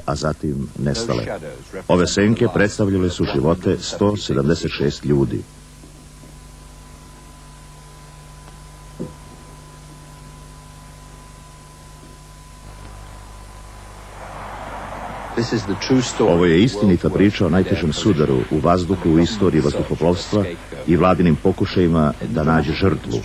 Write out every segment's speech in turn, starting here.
a zatim nestale. Ove senke predstavljale su živote 176 ljudi. Ovo je istinita priča o najtežem sudaru u vazduhu u istoriji vazduhoplovstva i vladinim pokušajima da nađe žrtvu.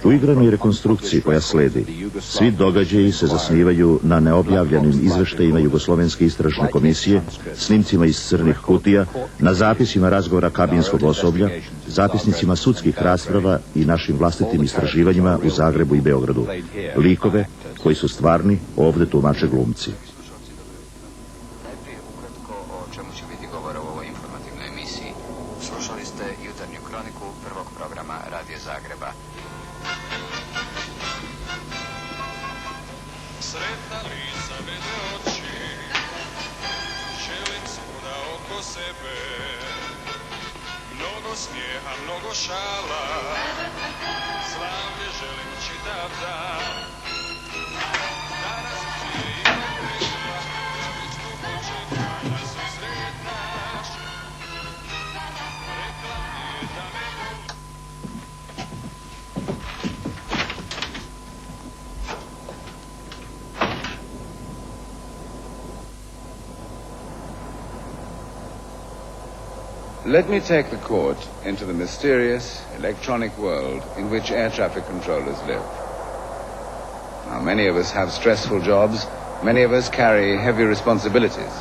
U igranoj rekonstrukciji koja sledi, svi događaji se zasnivaju na neobjavljenim izveštajima Jugoslovenske istražne komisije, snimcima iz crnih kutija, na zapisima razgovora kabinskog osoblja, zapisnicima sudskih rasprava i našim vlastitim istraživanjima u Zagrebu i Beogradu. Likove koji su stvarni ovdje tumače glumci. Slušali ste jutarnju kroniku prvog programa Radio Zagreba. Sretna lica vede oči, želim svuda oko sebe, mnogo smijeha, mnogo šala, slavlje želim čitav dan. Danas ti je ima prema, da već poboče kada se sretnaš. Let me take the court into the mysterious electronic world in which air traffic controllers live. Now, many of us have stressful jobs. Many of us carry heavy responsibilities.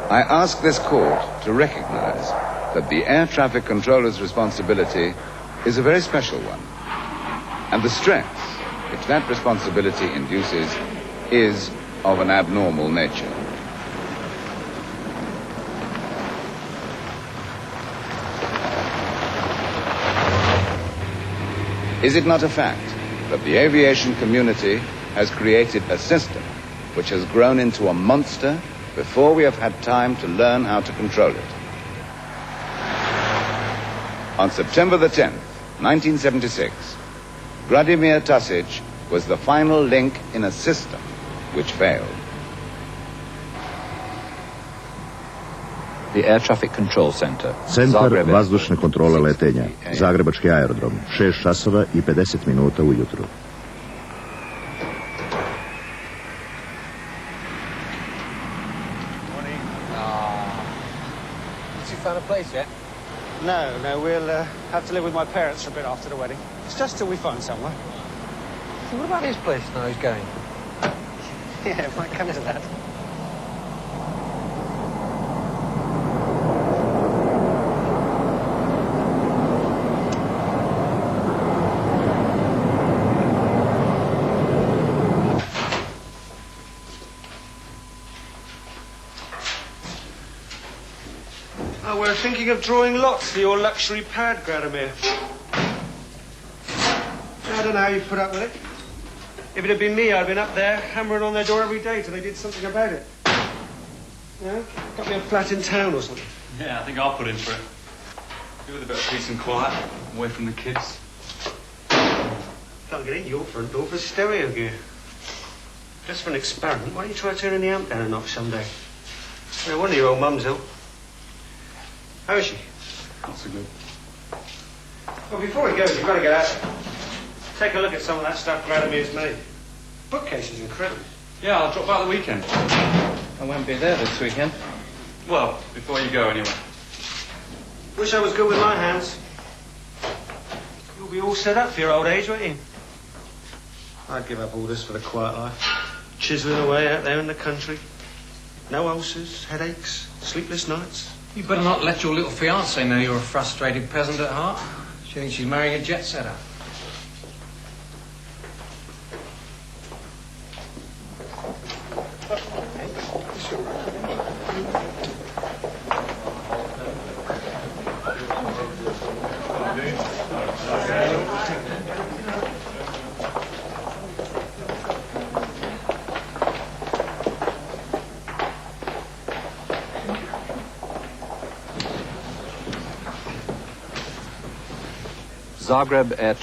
I ask this court to recognize that the air traffic controller's responsibility is a very special one. And the stress which that responsibility induces is of an abnormal nature. Is it not a fact that the aviation community has created a system which has grown into a monster before we have had time to learn how to control it? On September the 10th, 1976, Vladimir Tasic was the final link in a system which failed. The Air Traffic Control Center. Centar vazdušne kontrole letenja, Zagrebački aerodrom, 6 časova i 50 minuta ujutru. Found a place yet? No, we'll have to live with my parents for a bit after the wedding. It's just till we find somewhere. So what about his place now he's going? Yeah, it might come to that. We're thinking of drawing lots for your luxury pad, Gradamir. I don't know how you put up with it. If it had been me, I'd have been up there hammering on their door every day till they did something about it. Yeah? Got me a flat in town or something. Yeah, I think I'll put in for it. Give it a bit of peace and quiet, away from the kids. Can't get in your front door for stereo gear. Just for an experiment, why don't you try turning the amp down a notch someday? No wonder your old mum's ill. How is she? Not so good. Well, before he goes, you've got to get out there. Take a look at some of that stuff Vladimir's made. Bookcase is incredible. Yeah, I'll drop by the weekend. I won't be there this weekend. Well, before you go anyway. Wish I was good with my hands. You'll be all set up for your old age, won't you? I'd give up all this for the quiet life. Chiseling away out there in the country. No ulcers, headaches, sleepless nights. You better not let your little fiancée know you're a frustrated peasant at heart. She thinks she's marrying a jet setter.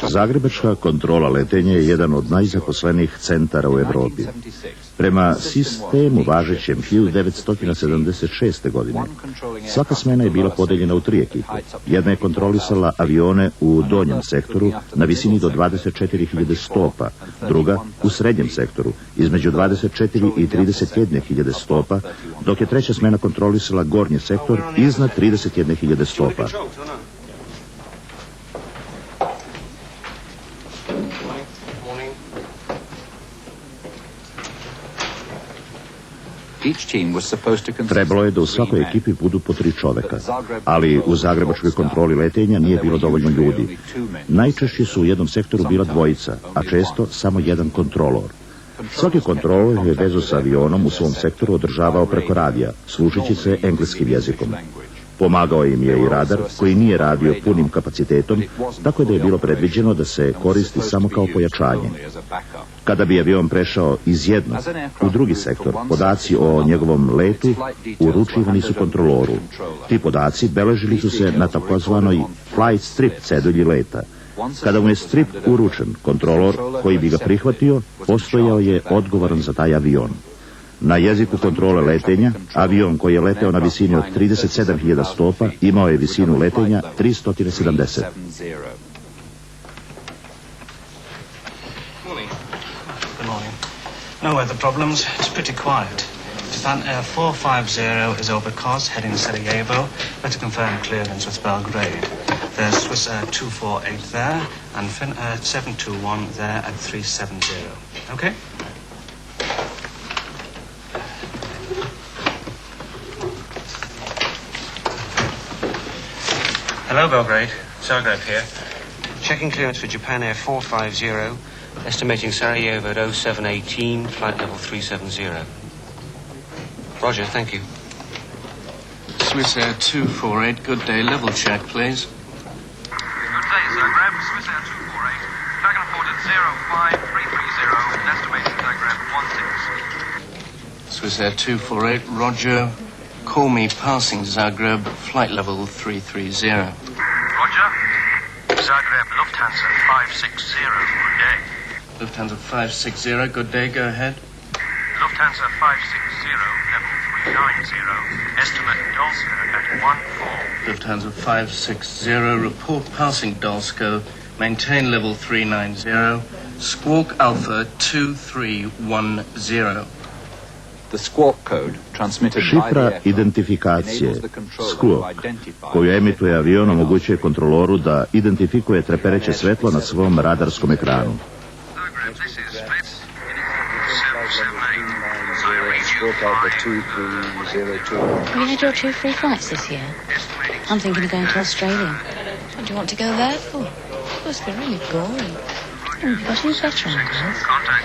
Zagrebačka kontrola letenja je jedan od najzaposlenijih centara u Europi. Prema sistemu važećem 1976. godine, svaka smena je bila podeljena u 3 ekipe. Jedna je kontrolisala avione u donjem sektoru na visini do 24.000 stopa, druga u srednjem sektoru između 24 i 31.000 stopa, dok je treća smena kontrolisala gornji sektor iznad 31.000 stopa. Trebalo je da u svakoj ekipi budu po 3 čoveka, ali u zagrebačkoj kontroli letenja nije bilo dovoljno ljudi. Najčešće su u jednom sektoru bila dvojica, a često samo jedan kontrolor. Svaki kontrolor je vezu sa avionom u svom sektoru održavao preko radija, služeći se engleskim jezikom. Pomagao im je i radar koji nije radio punim kapacitetom, tako da je bilo predviđeno da se koristi samo kao pojačanje. Kada bi avion prešao iz jednog u drugi sektor, podaci o njegovom letu uručivani su kontroloru. Ti podaci beležili su se na takozvanoj flight strip cedulji leta. Kada mu je strip uručen, kontrolor koji bi ga prihvatio postojao je odgovoran za taj avion. Na jeziku kontrole letenja, avion koji je leteo na visini od 37.000 stopa imao je visinu letenja 370. No weather problems. It's pretty quiet. Japan Air 450 is over course, heading Sarajevo. Better confirm clearance with Belgrade. There's Swiss Air 248 there, and Finn Air 721 there at 370. Okay? Hello, Belgrade. Zagreb here. Checking clearance for Japan Air 450. Estimating Sarajevo at 0718, flight level 370. Roger, thank you. Swiss Air 248, good day. Level check, please. Good day, Zagreb. Swiss Air 248. Dragon Port at 05330. Estimating Zagreb 16. Swiss Air 248, roger. Call me passing Zagreb, flight level 330. Roger. Zagreb Lufthansa 560. Good day. Lufthansa 560, good day, go ahead. Lufthansa 560, level 390. Estimate Dolska at 14. Lufthansa 560, report passing Dolsko, maintain level 390. Squawk Alpha 2310. Šifra identifikacije, squawk, koju emituje avion, omogućuje kontroloru da identifikuje trepereće svetlo na svom radarskom ekranu. Zagreb, this is Split. 778. Have you had your 2 free flights this year? I'm thinking of going to Australia. What do you want to go there for? It must be really boring. You've got any better ideas?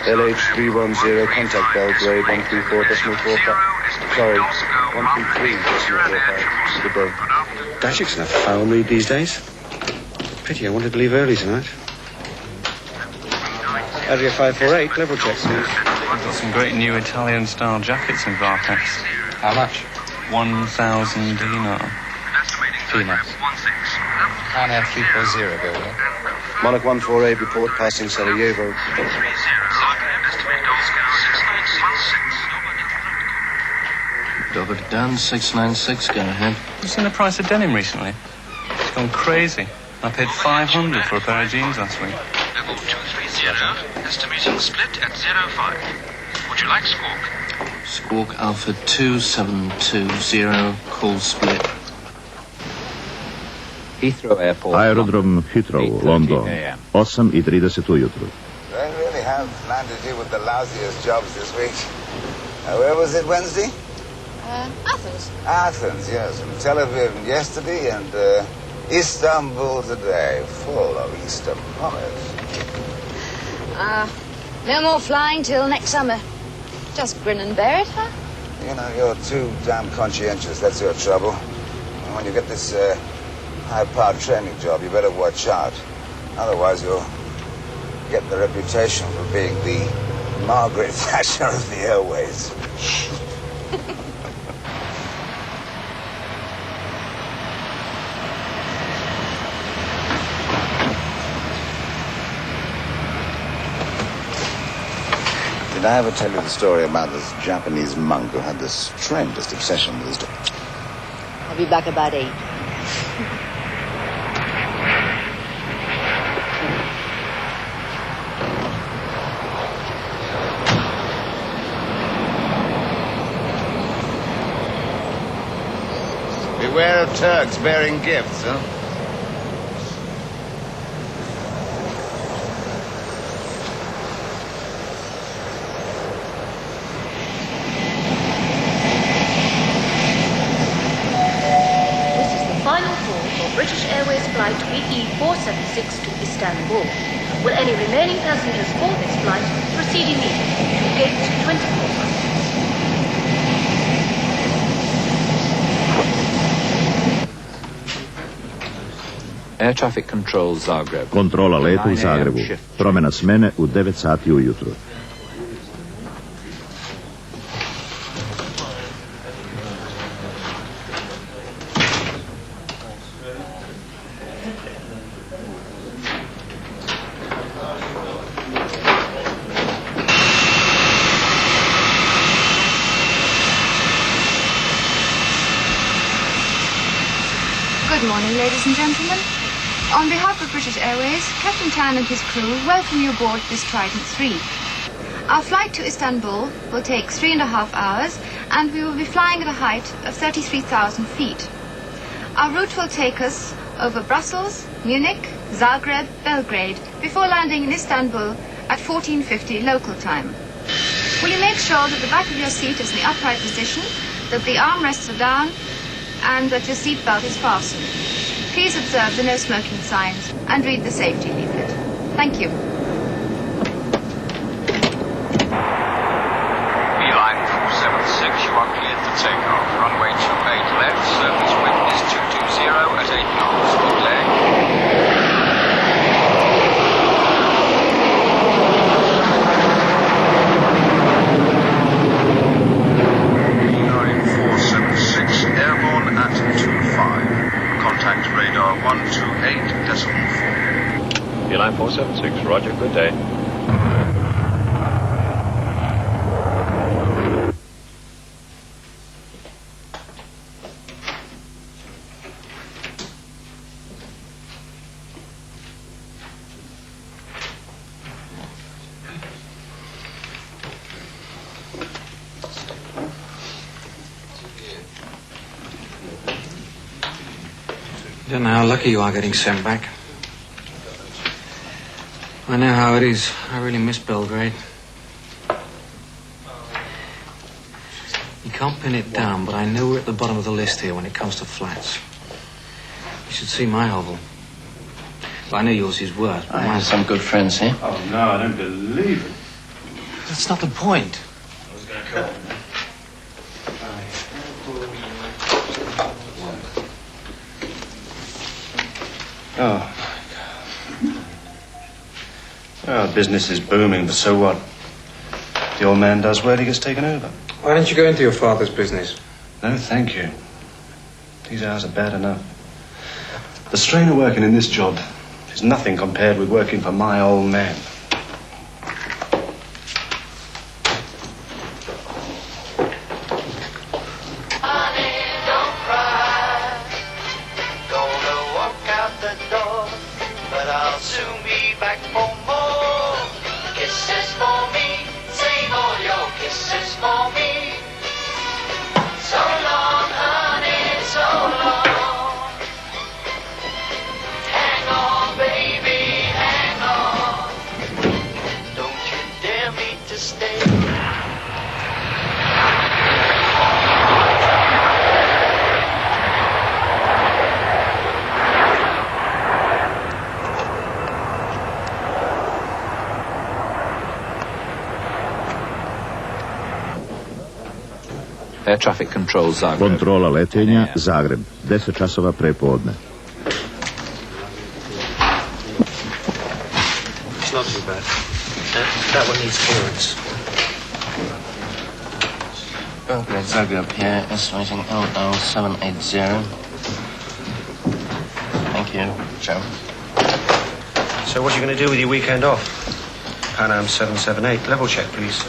LH310, contact Belgrade, 134.45. Sorry, 133.45. Good day. Dashik's enough foul mood these days. Pity, I wanted to leave early tonight. Area 548, level check, please. Got some great new Italian-style jackets in Vartex. How much? 1,000 dinar. Peanuts. Japan Air 340, Belgrade. Monarch 148, report passing Sarajevo. Dover down 696, go ahead. You seen the price of denim recently? It's gone crazy. I paid 500 for a pair of jeans last week. Level 230, estimating Split at 05. Would you like Squawk? Squawk Alpha 2720, call Split. Aerodrom Heathrow, London, 8:30 ujutru. They really have landed you with the lousiest jobs this week. Where was it Wednesday? Athens. Athens, yes. From Tel Aviv yesterday and Istanbul today. Full of Easter promise. No more flying till next summer. Just grin and bear it, huh? You know, you're too damn conscientious. That's your trouble. And when you get this high-powered training job, you better watch out. Otherwise, you'll get the reputation for being the Margaret Thatcher of the airways. I ever tell you the story about this Japanese monk who had the strangest obsession with his dog? I'll be back about 8. Beware of Turks bearing gifts, huh? Final call for British Airways flight BE 476 to Istanbul. Will any remaining passengers for this flight proceed immediately to gate 24? Air Traffic Control Zagreb. Kontrola letu u Zagrebu. Promjena smene u 9 sati ujutro. Good morning, ladies and gentlemen. On behalf of British Airways, Captain Tan and his crew welcome you aboard this Trident 3. Our flight to Istanbul will take 3.5 hours, and we will be flying at a height of 33,000 feet. Our route will take us over Brussels, Munich, Zagreb, Belgrade, before landing in Istanbul at 14:50 local time. Will you make sure that the back of your seat is in the upright position, that the armrests are down, and that your seatbelt is fastened? Please observe the no smoking signs and read the safety leaflet. Thank you. Beeline 476, you are cleared for takeoff. Runway 28 left, surface wind is 220 at 8 knots. Good day. Airborne at 25. Contact radar 128.4. Beeline 476, roger, good day. I don't know how lucky you are getting sent back. I know how it is. I really miss Belgrade. You can't pin it down, but I know we're at the bottom of the list here when it comes to flats. You should see my hovel. Well, I know yours is worse, but I have some good friends here. Oh, no, I don't believe it. That's not the point. I was going to call. Oh, my God. Oh, business is booming, but so what? The old man does well, he gets taken over. Why don't you go into your father's business? No, thank you. These hours are bad enough. The strain of working in this job is nothing compared with working for my old man. Air Traffic Control Zagreb. Kontrola letenja Zagreb, 10 časova prepodne. It's not too bad. That one needs clearance. Belgrade Zagreb here, estimating LL 780. Thank you, Joe. So what are you going to do with your weekend off? Pan Am 778, level check, please.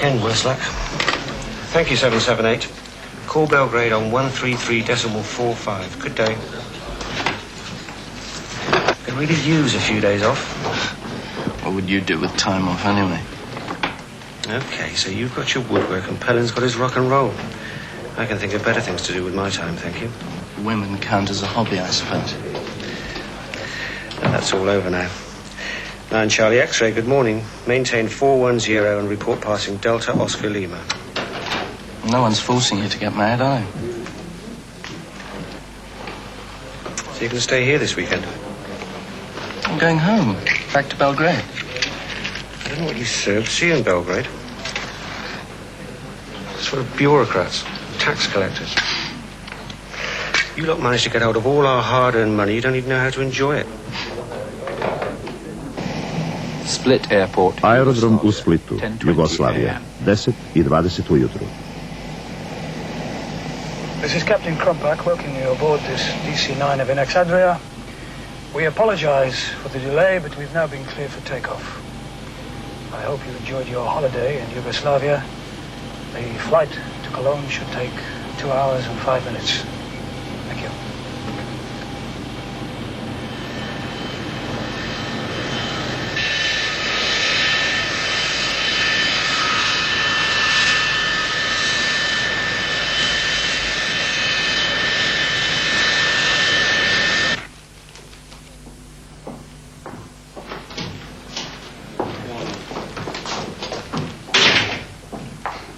weekend, worse luck. Thank you, 778. Call Belgrade on 133.45. Good day. Could really use a few days off. What would you do with time off anyway? Okay, so you've got your woodwork and Pellin's got his rock and roll. I can think of better things to do with my time, thank you. Women count as a hobby, I suppose. And that's all over now. 9 Charlie X-ray, good morning. Maintain 410 and report passing Delta Oscar Lima. No one's forcing you to get married, are they? So you can stay here this weekend? I'm going home, back to Belgrade. I don't know what you Serbs see in Belgrade. Sort of bureaucrats, tax collectors. You lot managed to get hold of all our hard-earned money. You don't even know how to enjoy it. Split Airport. Aerodrom u Splitu, Jugoslavija, 10:20 ujutru. This is Captain Krumpak welcoming you aboard this DC-9 of Alexandria. We apologize for the delay, but we've now been cleared for takeoff. I hope you enjoyed your holiday in Yugoslavia. The flight to Cologne should take 2 hours and 5 minutes. Thank you.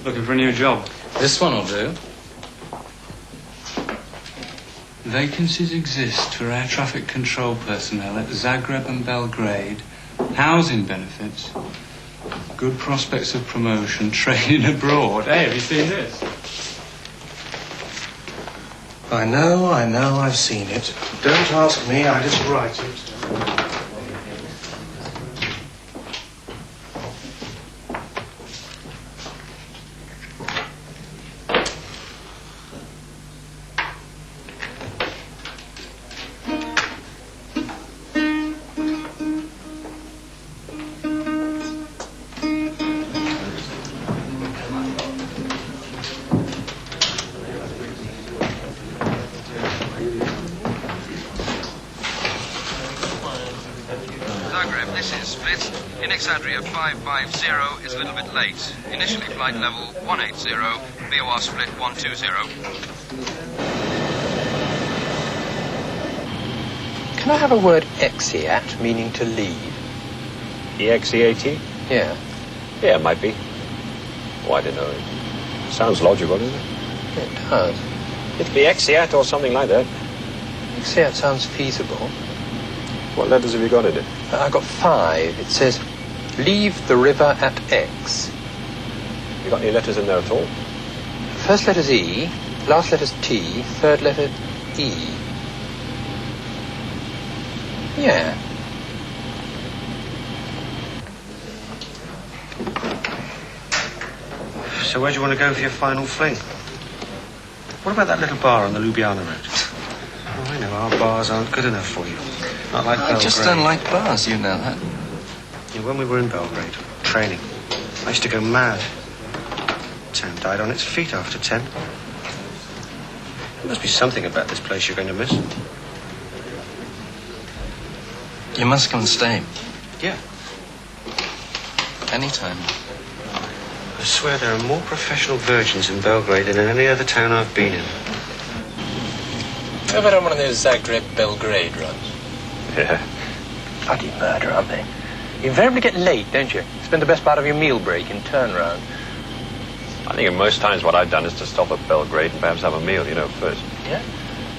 Looking for a new job? This one will do. Vacancies exist for air traffic control personnel at Zagreb and Belgrade. Housing benefits. Good prospects of promotion. Training abroad. Hey, have you seen this? I know, I've seen it. Don't ask me, I just write it. Zagreb, this is Split. In Alexandria 550 is a little bit late. Initially flight level 180, VOR Split 120. Can I have a word exeat, meaning to leave? EXEAT? Yeah. Yeah, it might be. Oh, I don't know. Sounds logical, doesn't it? It does. It'd be exeat or something like that. Exeat sounds feasible. What letters have you got in it? I got 5. It says, leave the river at X. You got any letters in there at all? First letter's E, last letter's T, third letter E. Yeah. So where do you want to go for your final fling? What about that little bar on the Ljubljana road? Oh, I know, our bars aren't good enough for you. Not like Belgrade. I just don't like bars, you know that. Yeah, when we were in Belgrade, training, I used to go mad. Town died on its feet after 10. There must be something about this place you're going to miss. You must come and stay. Yeah. Anytime. I swear there are more professional virgins in Belgrade than in any other town I've been in. Ever done one of those Zagreb-Belgrade runs? Yeah. Bloody murder, aren't they? You invariably get late, don't you? Spend the best part of your meal break in turnaround. I think in most times what I've done is to stop at Belgrade and perhaps have a meal, first. Yeah?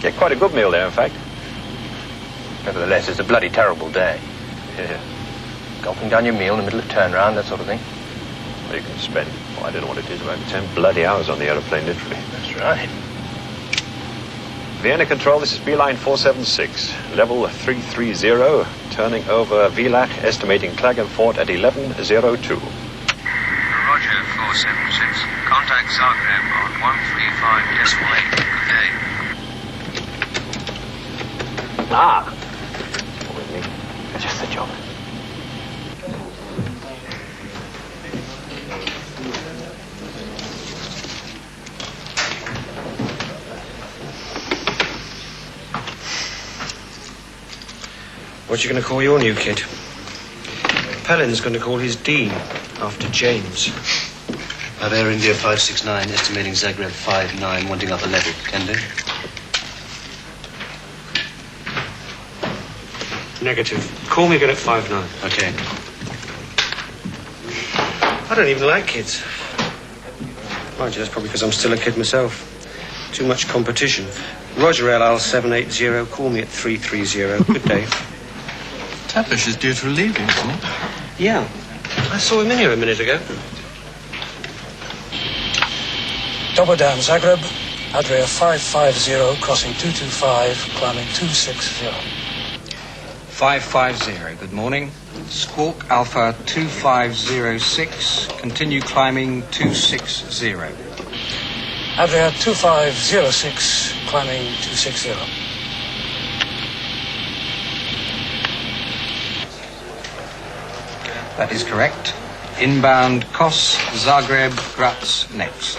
Get quite a good meal there, in fact. Nevertheless, it's a bloody terrible day. Yeah. Gulping down your meal in the middle of turnaround, that sort of thing. Well, you can spend, I don't know what it is, about 10 bloody hours on the aeroplane, literally. That's right. Vienna Control, this is Beeline 476, level 330, turning over VLAT, estimating Klagenfurt at 11:02. Roger, 476. Contact Zagreb on 135.8. Good day. Ah! Just the job. What you going to call your new kid? Pellin's going to call his dean after James. Have Air India 569, estimating Zagreb 59, wanting upper level. Can do. Negative. Call me again at 59. Okay. I don't even like kids. Mind you, that's probably because I'm still a kid myself. Too much competition. Roger LL 780, call me at 330. Good day. Tapish is due to relieve you, isn't he? Yeah. I saw him in here a minute ago. Dobodan, Zagreb. Adria 550, crossing 225, climbing 260. 550, good morning. Squawk Alpha 2506, continue climbing 260. Adria 2506, climbing 260. That is correct. Inbound Kos, Zagreb, Graz next.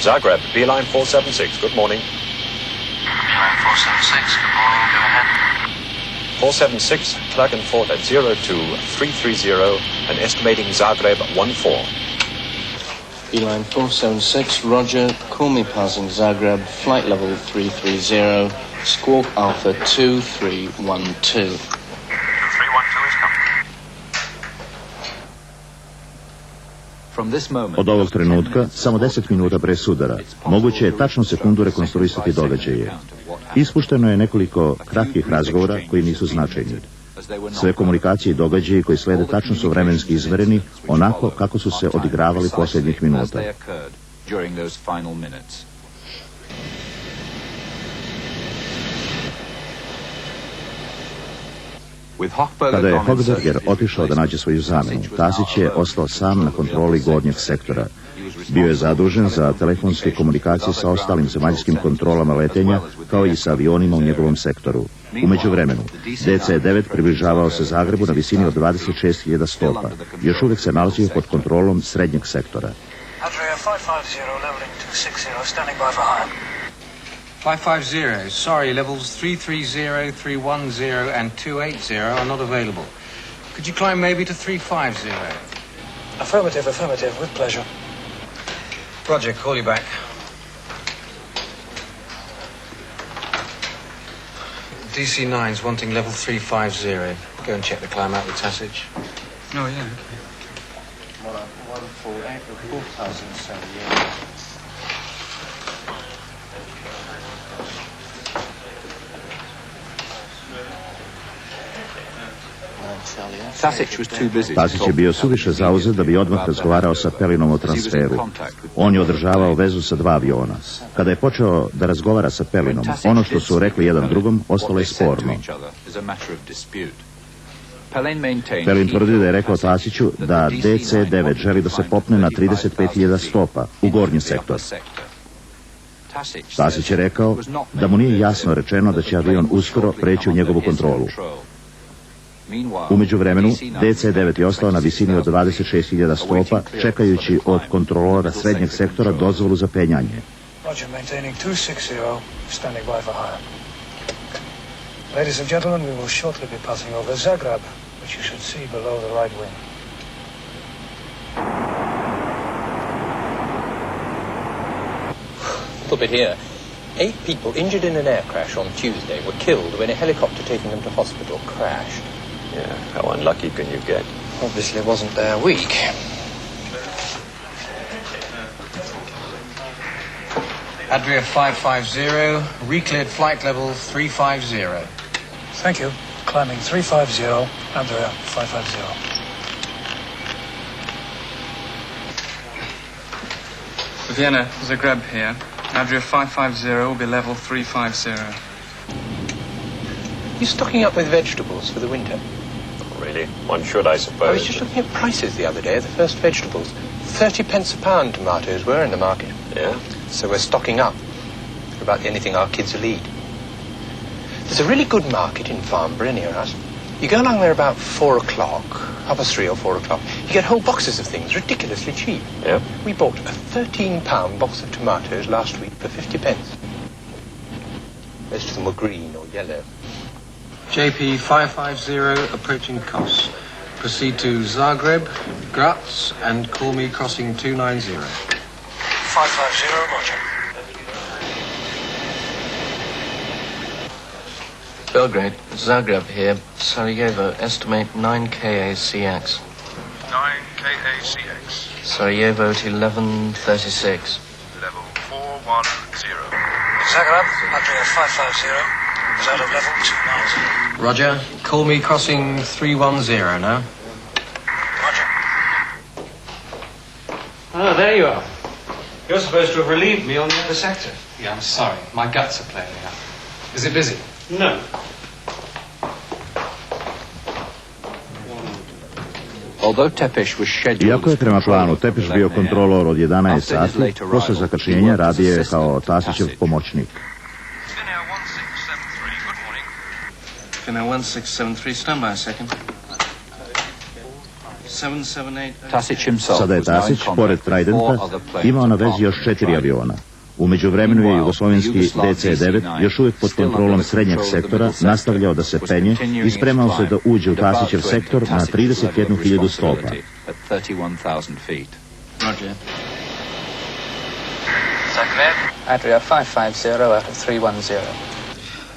Zagreb, Beeline 476, good morning. Beeline 476, good morning, go ahead. 476, Klagenfurt at 02330 and estimating Zagreb 14. Beeline 476, roger. Call me passing Zagreb, flight level 330, Squawk Alpha 2312. 2312 is coming. Od ovog trenutka, samo 10 minuta pre sudara, moguće je tačno sekundu rekonstruisati događaje. Ispušteno je nekoliko kratkih razgovora koji nisu značajni. Sve komunikacije i događaji koji slede tačno su vremenski izmereni, onako kako su se odigravali posljednjih minuta. Kada je Hochberger otišao da nađe svoju zamenu, Tasić je ostao sam na kontroli gornjeg sektora. Bio je zadužen za telefonske komunikacije sa ostalim zemaljskim kontrolama letenja, kao i sa avionima u njegovom sektoru. U međuvremenu, DC-9 približavao se Zagrebu na visini od 26.000 stopa. Još uvijek se nalazio pod kontrolom srednjeg sektora. Adria 550, leveling 260, standing by for high. 550, sorry, levels 330, 310 and 280 are not available. Could you climb maybe to 350? Affirmative, affirmative, with pleasure. Roger, call you back. DC-9's wanting level 350. Go and check the climb out with Tasić. Oh, yeah, okay. 4,078. Tasić je bio suviše zauzet da bi odmah razgovarao sa Pellinom o transferu. On je održavao vezu sa dva aviona. Kada je počeo da razgovara sa Pellinom, ono što su rekli jedan drugom ostalo je sporno. Pellin tvrdi da je rekao Tasiću da DC-9 želi da se popne na 35.000 stopa u gornji sektor. Tasić je rekao da mu nije jasno rečeno da će avion uskoro preći u njegovu kontrolu. U međuvremenu, DC-9 je ostao na visini od 26.000 stopa, čekajući od kontrolora srednjeg sektora dozvolu za penjanje. Roger, maintaining 260, standing by for high. Ladies and gentlemen, we will shortly be passing over Zagreb, which you should see below the right wing. Little bit here. 8 people injured in an air crash on Tuesday were killed when a helicopter taking them to hospital crashed. Yeah, how unlucky can you get? Obviously it wasn't their week. Adria 550, recleared flight level 350. Thank you. Climbing 350, Adria 550. Vienna, Zagreb here. Adria 550 will be level 350. You stocking up with vegetables for the winter? Really? One should, I suppose. I was just looking at prices the other day of the first vegetables. 30 pence a pound tomatoes were in the market. Yeah? So we're stocking up for about anything our kids will eat. There's a really good market in Farnborough near us. You go along there about 4 o'clock, 3:30 or 4 o'clock. You get whole boxes of things, ridiculously cheap. Yeah? We bought a 13-pound box of tomatoes last week for 50 pence. Most of them were green or yellow. JP 550 approaching Kos. Proceed to Zagreb, Graz, and call me crossing 290. 550, roger. Belgrade, Zagreb here. Sarajevo, estimate 9 KACX. 9 KACX. Sarajevo to 1136. Level 410. Zagreb, Adria 550. Is out of level 290. Roger. Call me crossing 310 now. Roger. Oh, there you are. You're supposed to have relieved me on the other sector. Yeah, I'm sorry. My guts are playing me up. Is it busy? No. Iako je prema planu Tepiš bio kontrolor od 11 sati, posle zakašnjenja radio je kao Tasićev pomoćnik. Finnair 1673, stand by a second. 778. Sada je Tasić, pored Tridenta, imao na vezi još 4 aviona. U međuvremenu je jugoslovenski DC-9, još uvijek pod kontrolom srednjeg sektora, nastavljao da se penje i spremao se da uđe u Tasićev sektor na 31.000 stopa. Zagreb, Adria 550 out of 310.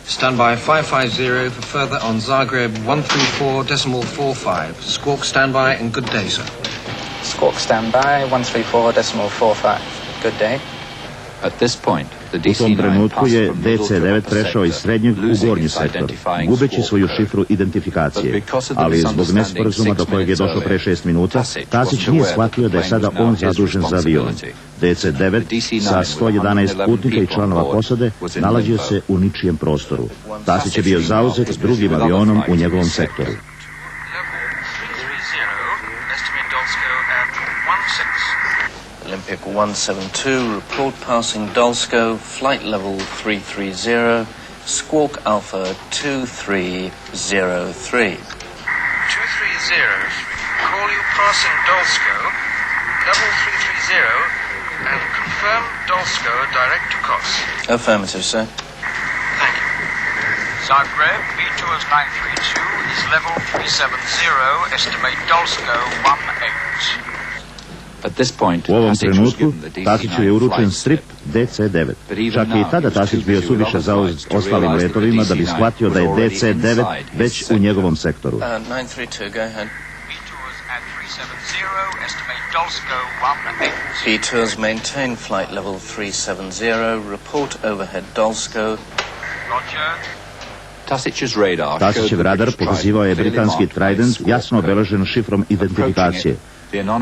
Stand by 550 for further on Zagreb 134.45. Squawk standby and good day, sir. Squawk standby 134.45. Good day. U tom trenutku je DC-9 prešao iz srednjeg u gornji sektor, gubeći svoju šifru identifikacije, ali zbog nesporazuma do kojeg je došlo pre 6 minuta, Tasić nije shvatio da je sada on zadužen za avion. DC-9 sa 111 putnika i članova posade nalazio se u ničijem prostoru. Tasić je bio zauzet drugim avionom u njegovom sektoru. Olympic 172, report passing Dolsko, flight level 330, squawk Alpha 2303. 230, call you passing Dolsko, level 330, and confirm Dolsko direct to Kos. Affirmative, sir. Thank you. Zagreb, B2's 932 is level 370, estimate Dolsko 18. U ovom trenutku Tasiću je uručen strip DC-9. Čak i tada Tasić bio suviše zauzet ostalim letovima da bi shvatio da je DC-9 već u njegovom sektoru. 932, go ahead. B2's at 370, estimate Dolsko 18. B2's maintain flight level 370, report overhead Dolsko. Roger. Tasićev radar pokazivao je britanski Trident jasno obeležen šifrom identifikacije.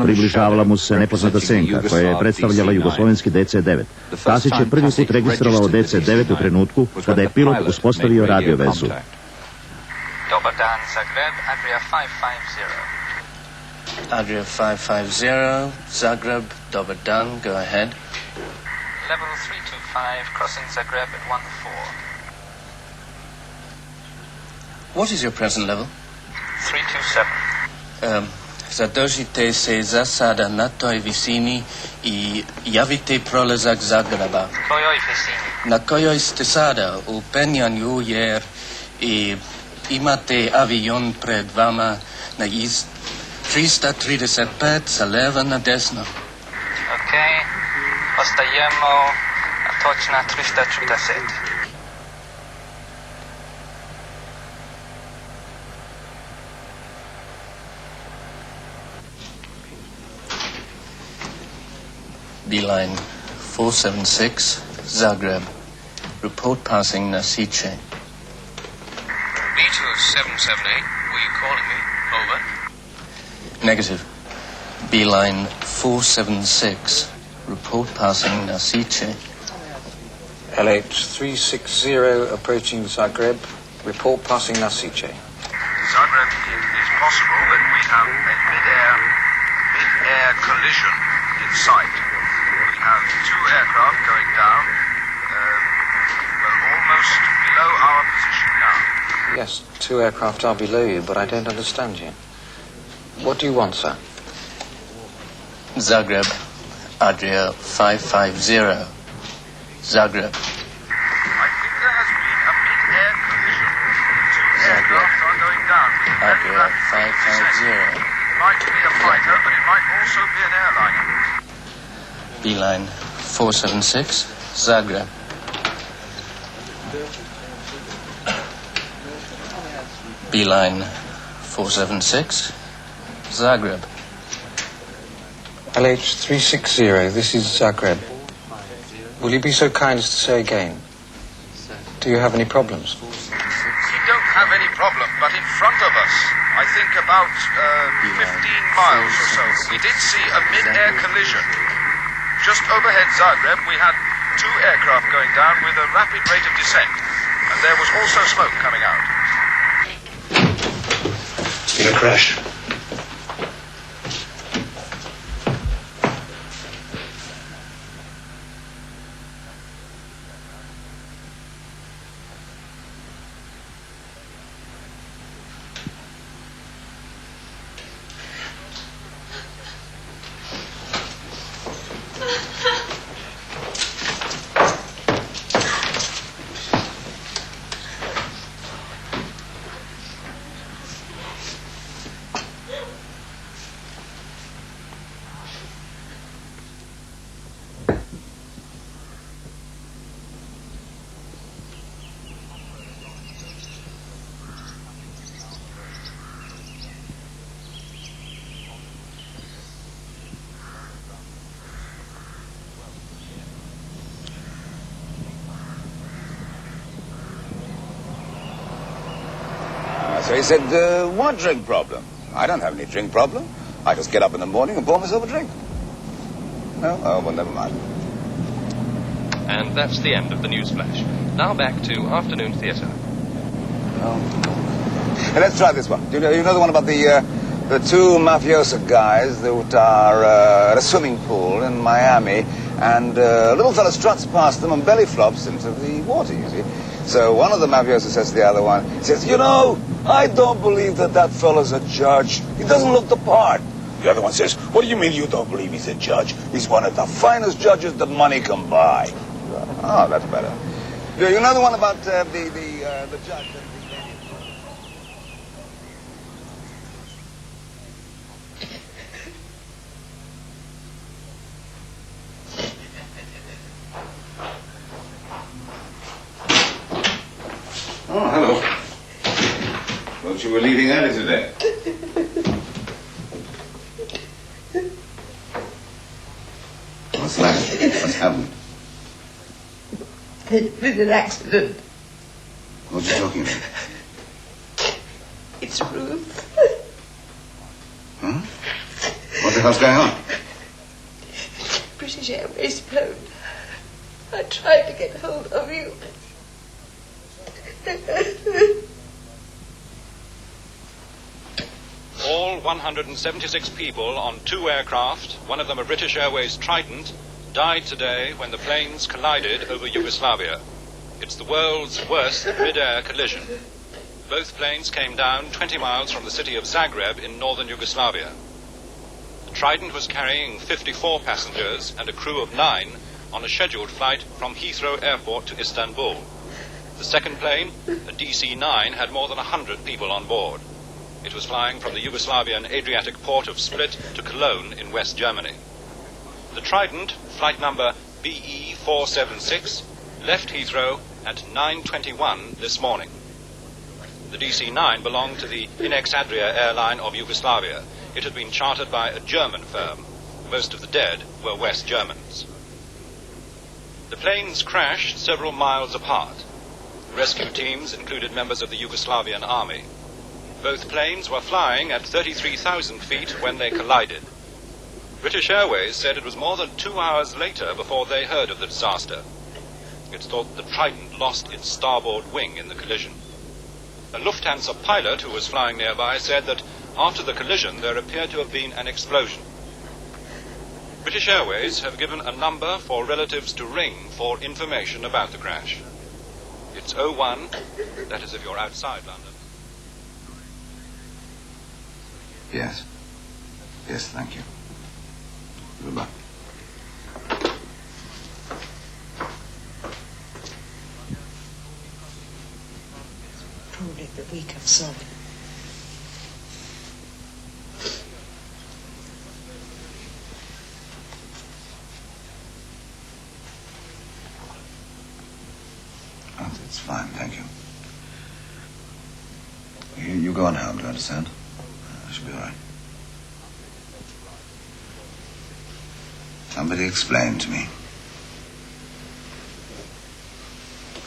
Približavala mu se nepoznata senka koja je predstavljala jugoslovenski DC-9. Tasić je prvi put registrovao DC-9 u trenutku kada je pilot uspostavio radiovezu. Dobar dan, Zagreb, Adria 550. Adria 550, Zagreb, dobar dan, go ahead. Level 325, crossing Zagreb at 14. What is your present level? 327. Zadržite se zasada na toj visini i javite prolazak Zagreba. Kojoj visini? Na kojoj ste sada u penjanju jer imate avion pred vama na 335 sa leva na desno. Ok, ostajemo na točna 340. Beeline 476, Zagreb. Report passing Nasice. B2's 778, were you calling me? Over. Negative. Beeline 476, report passing Nasice. LH360 approaching Zagreb, report passing Nasice. Zagreb, it is possible that we have a mid-air collision in sight. We have 2 aircraft going down, almost below our position now. Yes, 2 aircraft are below you, but I don't understand you. What do you want, sir? Zagreb, Adria 550. Zagreb. I think there has been a mid-air collision. Zagreb 550. Might be a fighter, but it might also be an airliner. Beeline 476, Zagreb. Beeline 476, Zagreb. LH360, this is Zagreb. Will you be so kind as to say again? Do you have any problems? We don't have any problem, but in front of us, I think about 15 miles or so, we did see a mid-air collision. Just overhead Zagreb, we had 2 aircraft going down with a rapid rate of descent, and there was also smoke coming out. It's been a crash. So he said, what drink problem? I don't have any drink problem. I just get up in the morning and pour myself a drink. No? Oh, well, never mind. And that's the end of the news flash. Now back to afternoon theatre. Hey, let's try this one. Do you know the one about the 2 mafioso guys that are at a swimming pool in Miami, and a little fella struts past them and belly flops into the water, you see. So one of the mafiosos says to the other one, he says, you know, I don't believe that fella's a judge. He doesn't look the part. The other one says, what do you mean you don't believe he's a judge? He's one of the finest judges that money can buy. Oh, that's better. Do you know the one about the judge? Oh, hello. Thought you were leaving early today. What's that? What's happened? There's been an accident. What are you talking about? It's Ruth. Huh? What the hell's going on? British Airways phone. I tried to get hold of you. All 176 people on 2 aircraft, one of them a British Airways Trident, died today when the planes collided over Yugoslavia. It's the world's worst mid-air collision. Both planes came down 20 miles from the city of Zagreb in northern Yugoslavia. The Trident was carrying 54 passengers and a crew of 9 on a scheduled flight from Heathrow Airport to Istanbul. The second plane, a DC-9, had more than 100 people on board. It was flying from the Yugoslavian Adriatic port of Split to Cologne in West Germany. The Trident, flight number BE476, left Heathrow at 9:21 this morning. The DC-9 belonged to the Inexadria airline of Yugoslavia. It had been chartered by a German firm. Most of the dead were West Germans. The planes crashed several miles apart. Rescue teams included members of the Yugoslavian army. Both planes were flying at 33,000 feet when they collided. British Airways said it was more than 2 hours later before they heard of the disaster. It's thought the Trident lost its starboard wing in the collision. A Lufthansa pilot who was flying nearby said that after the collision there appeared to have been an explosion. British Airways have given a number for relatives to ring for information about the crash. It's 01, that is if you're outside London. Yes. Yes, thank you. Goodbye. Probably the week of sorry. It's fine, thank you. You go on home, do you understand? I should be all right. Somebody explained to me.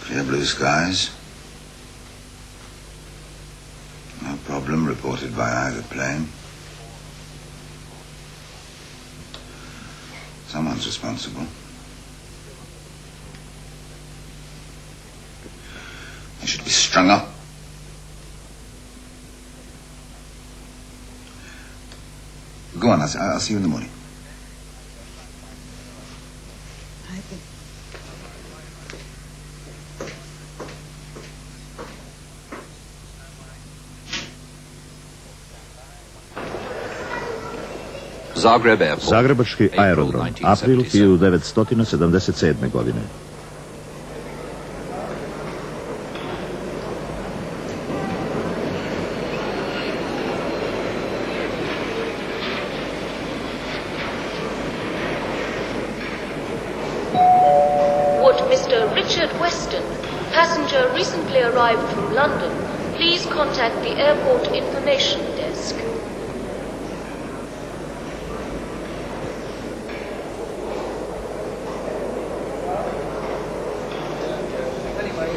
Clear blue skies. No problem reported by either plane. Someone's responsible. They should be strung up. Go on, I'll see you in the morning. Zagreb Airport. Zagrebački aerodrom, april 1977. godine. Would Mr. Richard Weston, passenger recently arrived from London, please contact the airport information desk.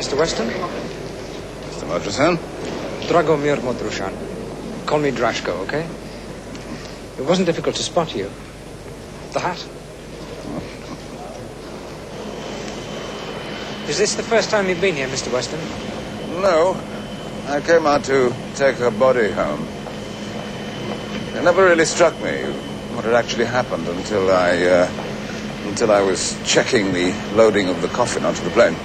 Mr. Weston? Mr. Motrusan? Dragomir Modrushan. Call me Drashko, okay? It wasn't difficult to spot you. The hat? Is this the first time you've been here, Mr. Weston? No. I came out to take her body home. It never really struck me what had actually happened until I was checking the loading of the coffin onto the plane.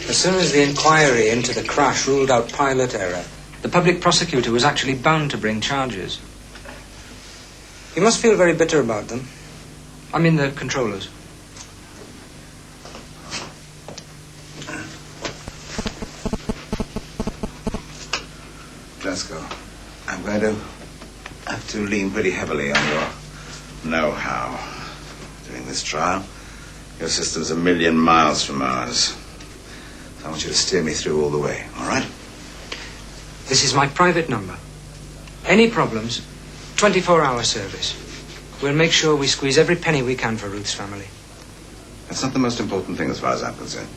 As soon as the inquiry into the crash ruled out pilot error, the public prosecutor was actually bound to bring charges. You must feel very bitter about them. I mean the controllers. Glasgow, I'm going to have to lean pretty heavily on your know-how during this trial. Your system's 1 million miles from ours. I want you to steer me through all the way, all right? This is my private number. Any problems, 24-hour service. We'll make sure we squeeze every penny we can for Ruth's family. That's not the most important thing as far as I'm concerned.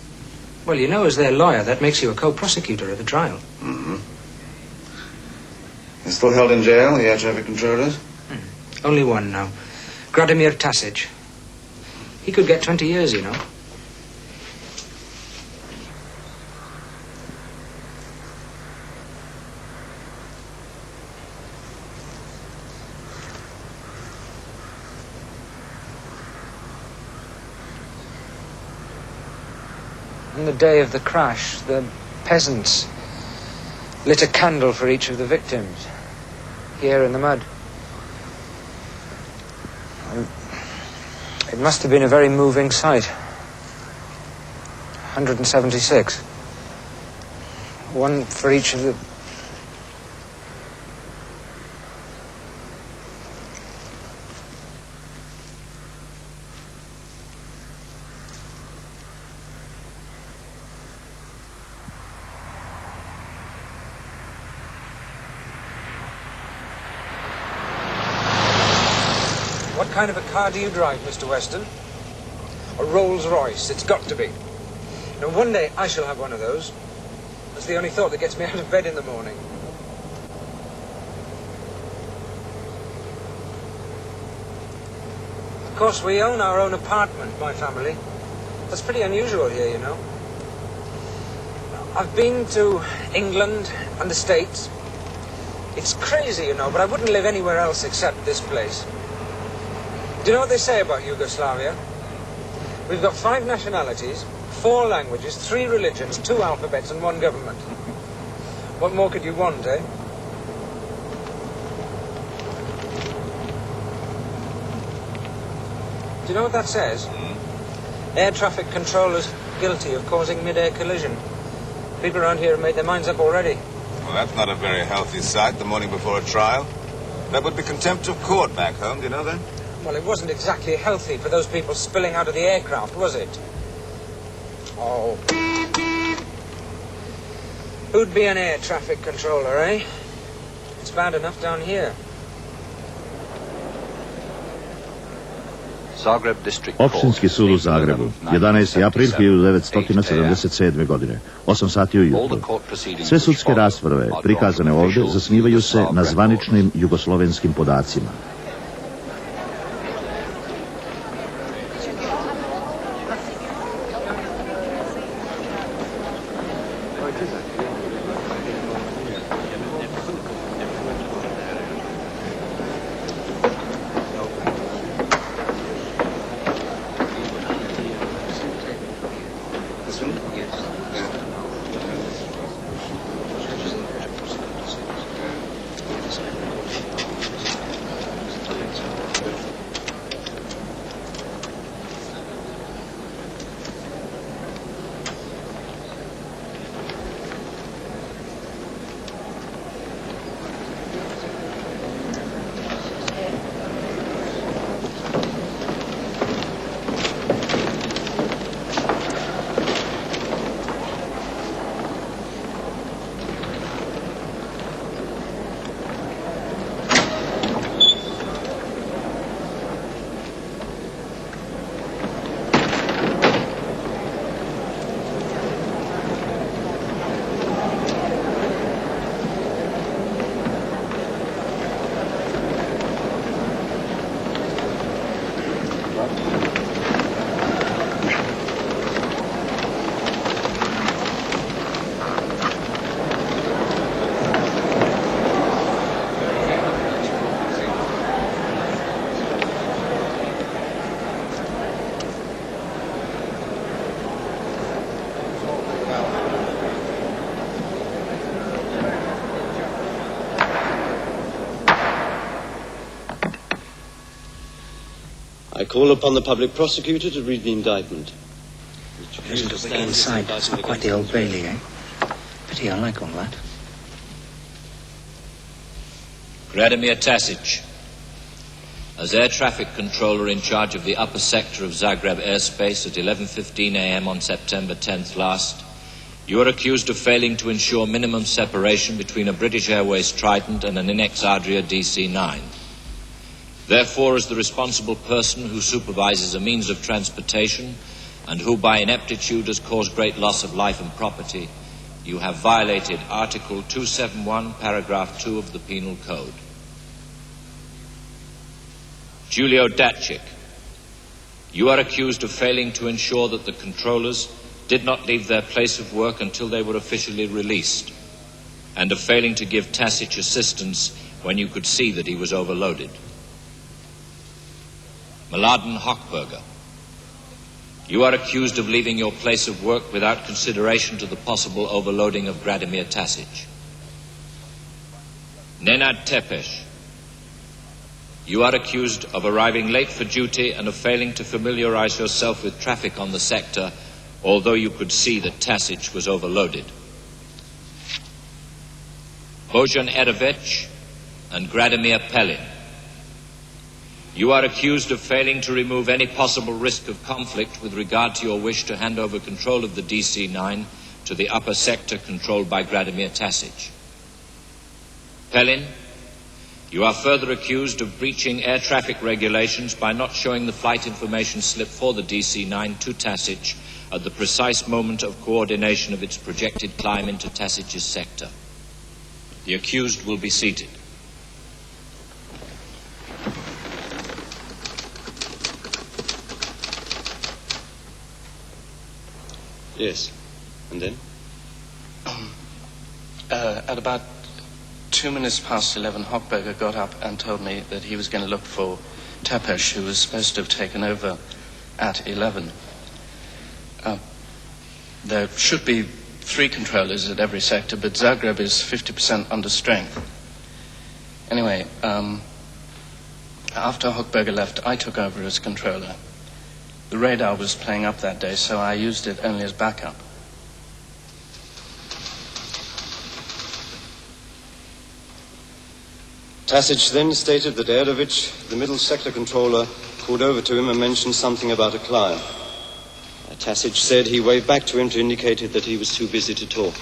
Well, you know, as their lawyer, that makes you a co-prosecutor of the trial. Mm-hmm. You're still held in jail, the air traffic controllers? Only one now. Gradimir Tasic. He could get 20 years, you know. On the day of the crash, the peasants lit a candle for each of the victims, here in the mud. It must have been a very moving sight. 176. One for each of the... What kind of a car do you drive, Mr. Weston? A Rolls Royce, it's got to be. Now, one day I shall have one of those. That's the only thought that gets me out of bed in the morning. Of course, we own our own apartment, my family. That's pretty unusual here, you know. I've been to England and the States. It's crazy, you know, but I wouldn't live anywhere else except this place. Do you know what they say about Yugoslavia? We've got 5 nationalities, 4 languages, 3 religions, 2 alphabets, and 1 government. What more could you want, eh? Do you know what that says? Air Traffic Control is guilty of causing mid-air collision. People around here have made their minds up already. Well, that's not a very healthy sight the morning before a trial. That would be contempt of court back home, do you know that? Well, it wasn't exactly healthy for those people spilling out of the aircraft, was it? Oh. Who'd be an air traffic controller, eh? It's bad enough down here. Opštinski sud u Zagrebu, 11. april 1977. godine, 8 sati ujutro. Sve sudske rasprave prikazane ovdje zasnivaju se na zvaničnim jugoslovenskim podacima. I call upon the public prosecutor to read the indictment. There's a bit inside. It's not quite the Old Bailey, eh? Pity, I like all that. Gradimir Tasic, as air traffic controller in charge of the upper sector of Zagreb airspace at 11:15 a.m. on September 10th last, you are accused of failing to ensure minimum separation between a British Airways Trident and an Inex Adria DC-9. Therefore, as the responsible person who supervises a means of transportation and who by ineptitude has caused great loss of life and property, you have violated Article 271, Paragraph 2 of the Penal Code. Giulio Dacic, you are accused of failing to ensure that the controllers did not leave their place of work until they were officially released, and of failing to give Tasic assistance when you could see that he was overloaded. Mladen Hochberger, you are accused of leaving your place of work without consideration to the possible overloading of Gradimir Tasic. Nenad Tepes, you are accused of arriving late for duty and of failing to familiarize yourself with traffic on the sector, although you could see that Tasic was overloaded. Bojan Erovic and Gradimir Pelin, you are accused of failing to remove any possible risk of conflict with regard to your wish to hand over control of the DC-9 to the upper sector controlled by Gradimir Tasic. Pelin, you are further accused of breaching air traffic regulations by not showing the flight information slip for the DC-9 to Tasic at the precise moment of coordination of its projected climb into Tasic's sector. The accused will be seated. Yes. And then? At about 2 minutes past 11, Hochberger got up and told me that he was going to look for Tepes, who was supposed to have taken over at 11. There should be 3 controllers at every sector, but Zagreb is 50% under strength. Anyway, after Hochberger left, I took over as controller. The radar was playing up that day, so I used it only as backup. Tasic then stated that Erdovich, the middle sector controller, called over to him and mentioned something about a client. Tasic said he waved back to him to indicate that he was too busy to talk.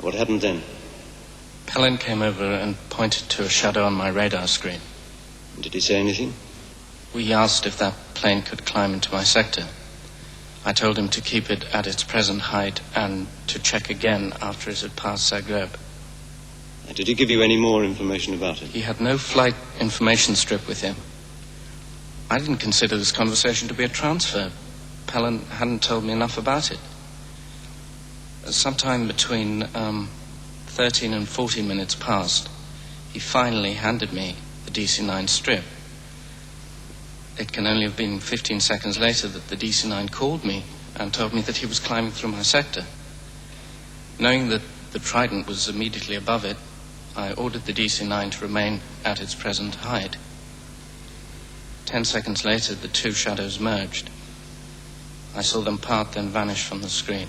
What happened then? Pellin came over and pointed to a shadow on my radar screen. Did he say anything? We asked if that plane could climb into my sector. I told him to keep it at its present height and to check again after it had passed Zagreb. Did he give you any more information about it? He had no flight information strip with him. I didn't consider this conversation to be a transfer. Pellin hadn't told me enough about it. Sometime between 13 and 14 minutes past, he finally handed me the DC-9 strip. It can only have been 15 seconds later that the DC-9 called me and told me that he was climbing through my sector. Knowing that the Trident was immediately above it, I ordered the DC-9 to remain at its present height. 10 seconds later, the two shadows merged. I saw them part, then vanish from the screen.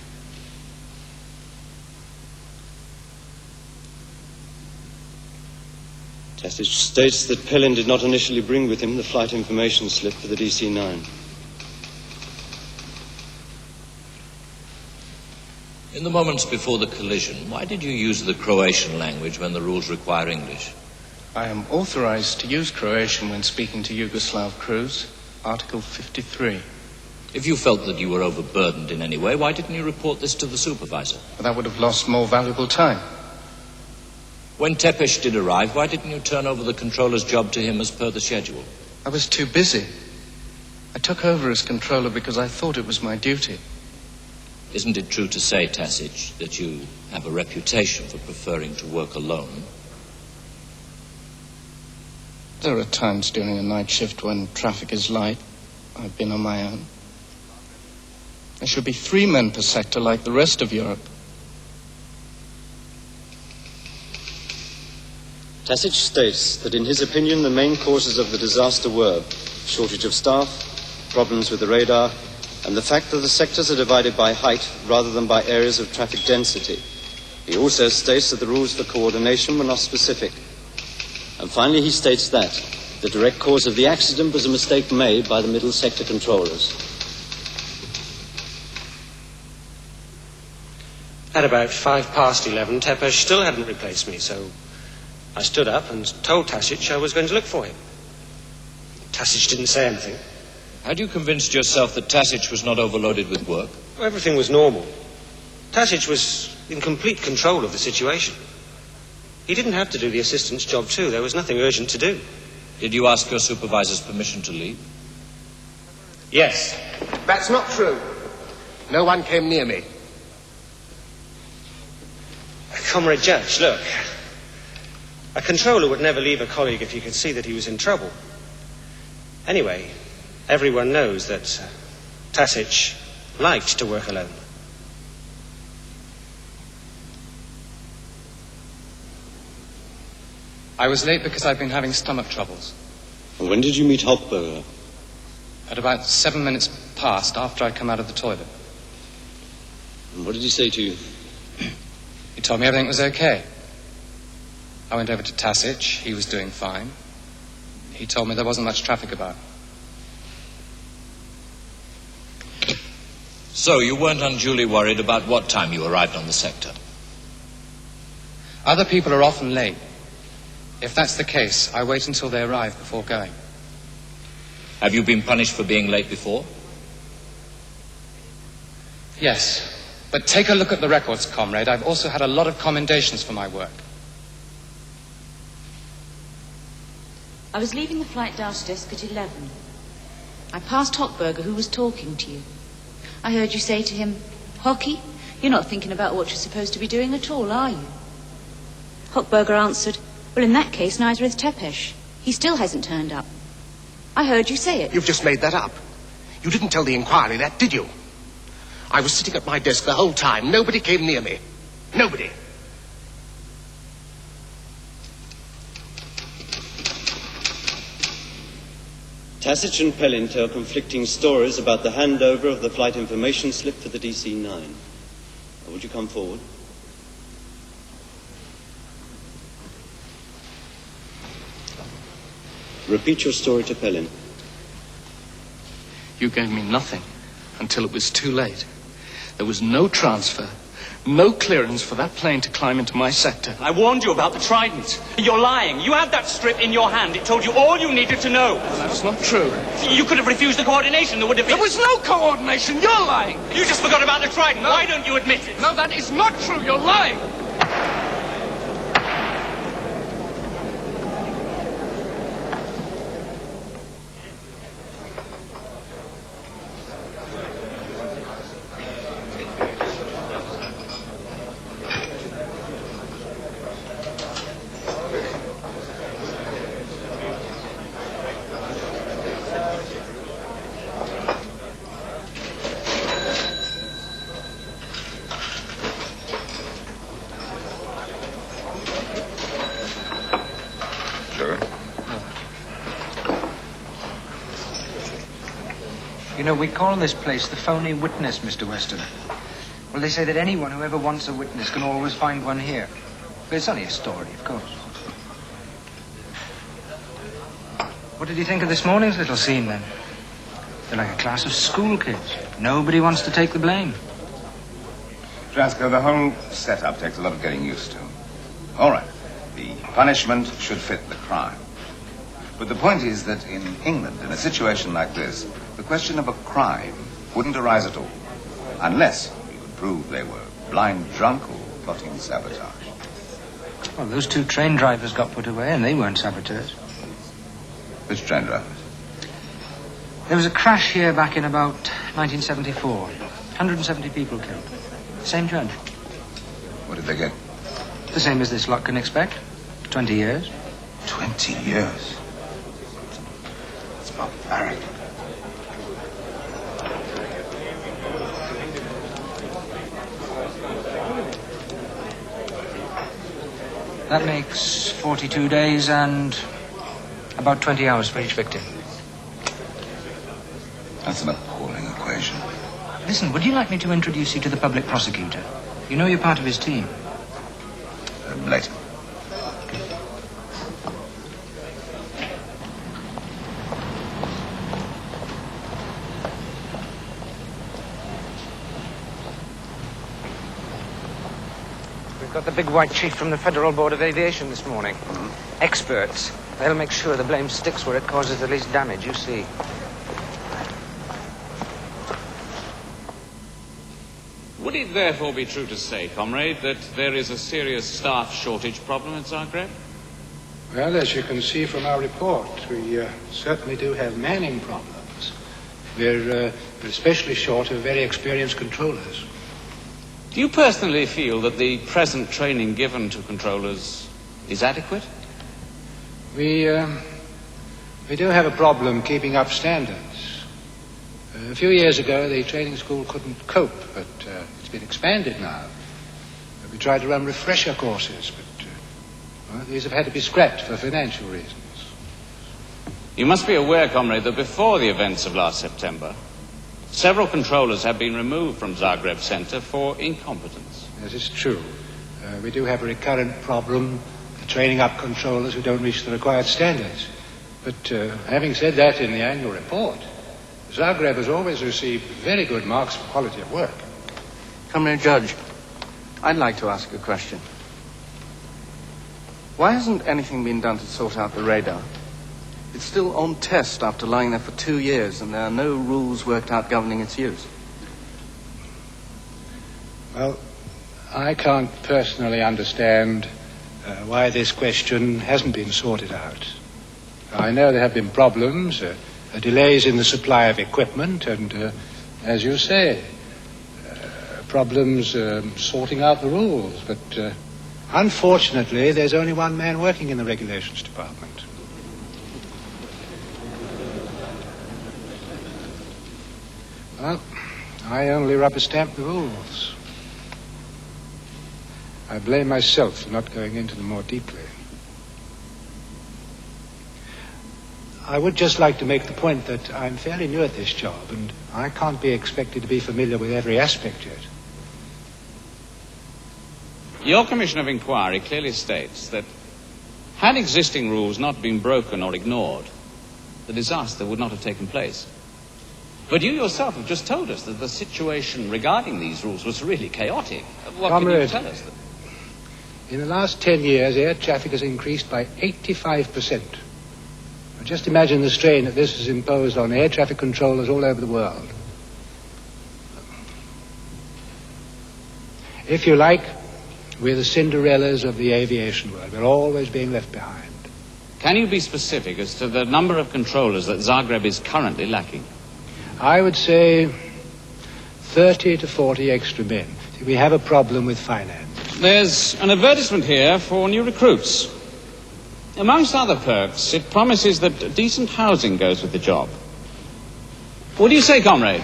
Tasic states that Pellin did not initially bring with him the flight information slip for the DC-9. In the moments before the collision, why did you use the Croatian language when the rules require English? I am authorized to use Croatian when speaking to Yugoslav crews. Article 53. If you felt that you were overburdened in any way, why didn't you report this to the supervisor? Well, that would have lost more valuable time. When Tepes did arrive, why didn't you turn over the controller's job to him as per the schedule? I was too busy. I took over as controller because I thought it was my duty. Isn't it true to say, Tasic, that you have a reputation for preferring to work alone? There are times during a night shift when traffic is light. I've been on my own. There should be 3 men per sector like the rest of Europe. Tasic states that in his opinion the main causes of the disaster were shortage of staff, problems with the radar, and the fact that the sectors are divided by height rather than by areas of traffic density. He also states that the rules for coordination were not specific. And finally he states that the direct cause of the accident was a mistake made by the middle sector controllers. At about 11:05, Tepes still hadn't replaced me, so I stood up and told Tasic I was going to look for him. Tasic didn't say anything. Had you convinced yourself that Tasic was not overloaded with work? Everything was normal. Tasic was in complete control of the situation. He didn't have to do the assistant's job too. There was nothing urgent to do. Did you ask your supervisor's permission to leave? Yes. That's not true. No one came near me. Comrade Judge, look. A controller would never leave a colleague if he could see that he was in trouble. Anyway, everyone knows that Tasic liked to work alone. I was late because I've been having stomach troubles. When did you meet Hochberger? At about 7 minutes past, after I'd come out of the toilet. And what did he say to you? He told me everything was okay. I went over to Tasic. He was doing fine. He told me there wasn't much traffic about. So you weren't unduly worried about what time you arrived on the sector? Other people are often late. If that's the case, I wait until they arrive before going. Have you been punished for being late before? Yes. But take a look at the records, comrade. I've also had a lot of commendations for my work. I was leaving the flight dash desk at 11. I passed Hochberger, who was talking to you. I heard you say to him, "Hockey, you're not thinking about what you're supposed to be doing at all, are you?" Hochberger answered, "Well, in that case, neither is Tepes. He still hasn't turned up." I heard you say it. You've just made that up. You didn't tell the inquiry that, did you? I was sitting at my desk the whole time. Nobody came near me. Nobody. Tasic and Pellin tell conflicting stories about the handover of the flight information slip for the DC-9. Would you come forward? Repeat your story to Pellin. You gave me nothing until it was too late. There was no transfer, no clearance for that plane to climb into my sector. I warned you about the Trident. You're lying. You had that strip in your hand. It told you all you needed to know. That's not true. You could have refused the coordination. There would have been... There was no coordination. You're lying. You just forgot about the Trident. No. Why don't you admit it? No, that is not true. You're lying. You know, we call this place the phony witness, Mr. Weston. Well, they say that anyone who ever wants a witness can always find one here. But it's only a story, of course. What did you think of this morning's little scene, then? They're like a class of school kids. Nobody wants to take the blame. Drasko, the whole setup takes a lot of getting used to. All right, the punishment should fit the crime. But the point is that in England, in a situation like this, the question of a crime wouldn't arise at all, unless you could prove they were blind drunk or plotting sabotage. Well, those two train drivers got put away, and they weren't saboteurs. Which train drivers? There was a crash here back in about 1974. 170 people killed. Same judge. What did they get? The same as this lot can expect. 20 years. 20 years? It's barbaric. That makes 42 days and about 20 hours for each victim. That's an appalling equation. Listen, would you like me to introduce you to the public prosecutor? You know you're part of his team. Later. We've got the big white chief from the Federal Board of Aviation this morning. Experts. They'll make sure the blame sticks where it causes the least damage, you see. Would it therefore be true to say, comrade, that there is a serious staff shortage problem at Zagreb? Well, as you can see from our report, we certainly do have manning problems. We're especially short of very experienced controllers. Do you personally feel that the present training given to controllers is adequate? We do have a problem keeping up standards. A few years ago, the training school couldn't cope, but it's been expanded now. We tried to run refresher courses, but well, these have had to be scrapped for financial reasons. You must be aware, comrade, that before the events of last September, several controllers have been removed from Zagreb Centre for incompetence. Yes, it's true. We do have a recurrent problem, training up controllers who don't reach the required standards. But having said that, in the annual report, Zagreb has always received very good marks for quality of work. Comrade Judge, I'd like to ask a question. Why hasn't anything been done to sort out the radar? It's still on test after lying there for 2 years, and there are no rules worked out governing its use. Well, I can't personally understand why this question hasn't been sorted out. I know there have been problems, delays in the supply of equipment, and, as you say, problems sorting out the rules. But unfortunately, there's only one man working in the regulations department. Well, I only rubber stamp the rules. I blame myself for not going into them more deeply. I would just like to make the point that I'm fairly new at this job, and I can't be expected to be familiar with every aspect yet. Your Commission of Inquiry clearly states that had existing rules not been broken or ignored, the disaster would not have taken place. But you yourself have just told us that the situation regarding these rules was really chaotic. What Comrade, can you tell us? In the last 10 years, air traffic has increased by 85%. Now, just imagine the strain that this has imposed on air traffic controllers all over the world. If you like, we're the Cinderellas of the aviation world. We're always being left behind. Can you be specific as to the number of controllers that Zagreb is currently lacking? I would say 30 to 40 extra men. See, we have a problem with finance. There's an advertisement here for new recruits. Amongst other perks, it promises that decent housing goes with the job. What do you say, comrade,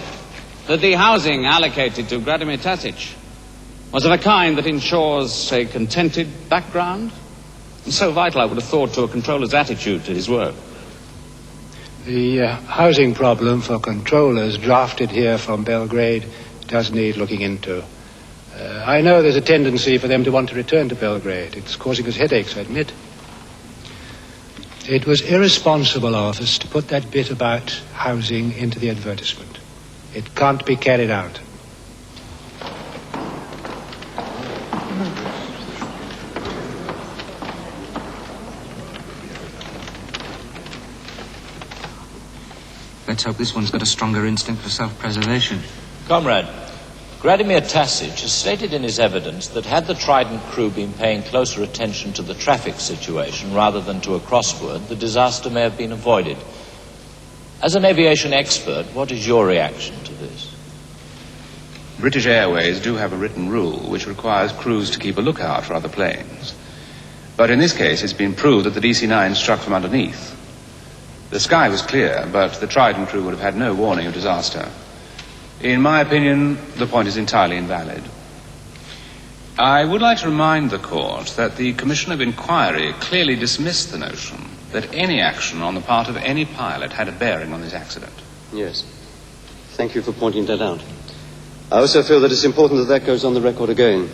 that the housing allocated to Gradimir Tasic was of a kind that ensures a contented background? It's so vital, I would have thought, to a controller's attitude to his work. The housing problem for controllers drafted here from Belgrade does need looking into. I know there's a tendency for them to want to return to Belgrade. It's causing us headaches, I admit. It was irresponsible of us to put that bit about housing into the advertisement. It can't be carried out. Let's hope this one's got a stronger instinct for self-preservation. Comrade, Gradimir Tasic has stated in his evidence that had the Trident crew been paying closer attention to the traffic situation rather than to a crossword, the disaster may have been avoided. As an aviation expert, what is your reaction to this? British Airways do have a written rule which requires crews to keep a lookout for other planes. But in this case, it's been proved that the DC-9 struck from underneath. The sky was clear, but the Trident crew would have had no warning of disaster. In my opinion, the point is entirely invalid. I would like to remind the court that the Commission of Inquiry clearly dismissed the notion that any action on the part of any pilot had a bearing on this accident. Yes. Thank you for pointing that out. I also feel that it's important that that goes on the record again.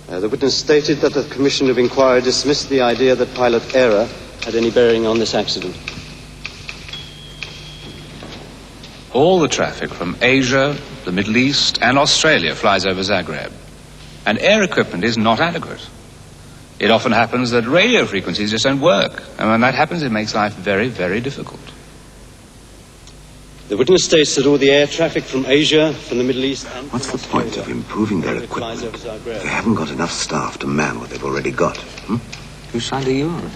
The witness stated that the Commission of Inquiry dismissed the idea that pilot error had any bearing on this accident. All the traffic from Asia, the Middle East, and Australia flies over Zagreb. And air equipment is not adequate. It often happens that radio frequencies just don't work. And when that happens, it makes life very, very difficult. The witness states that all the air traffic from Asia, from the Middle East, and what's the point of improving their equipment if they haven't got enough staff to man what they've already got? Whose side are you on?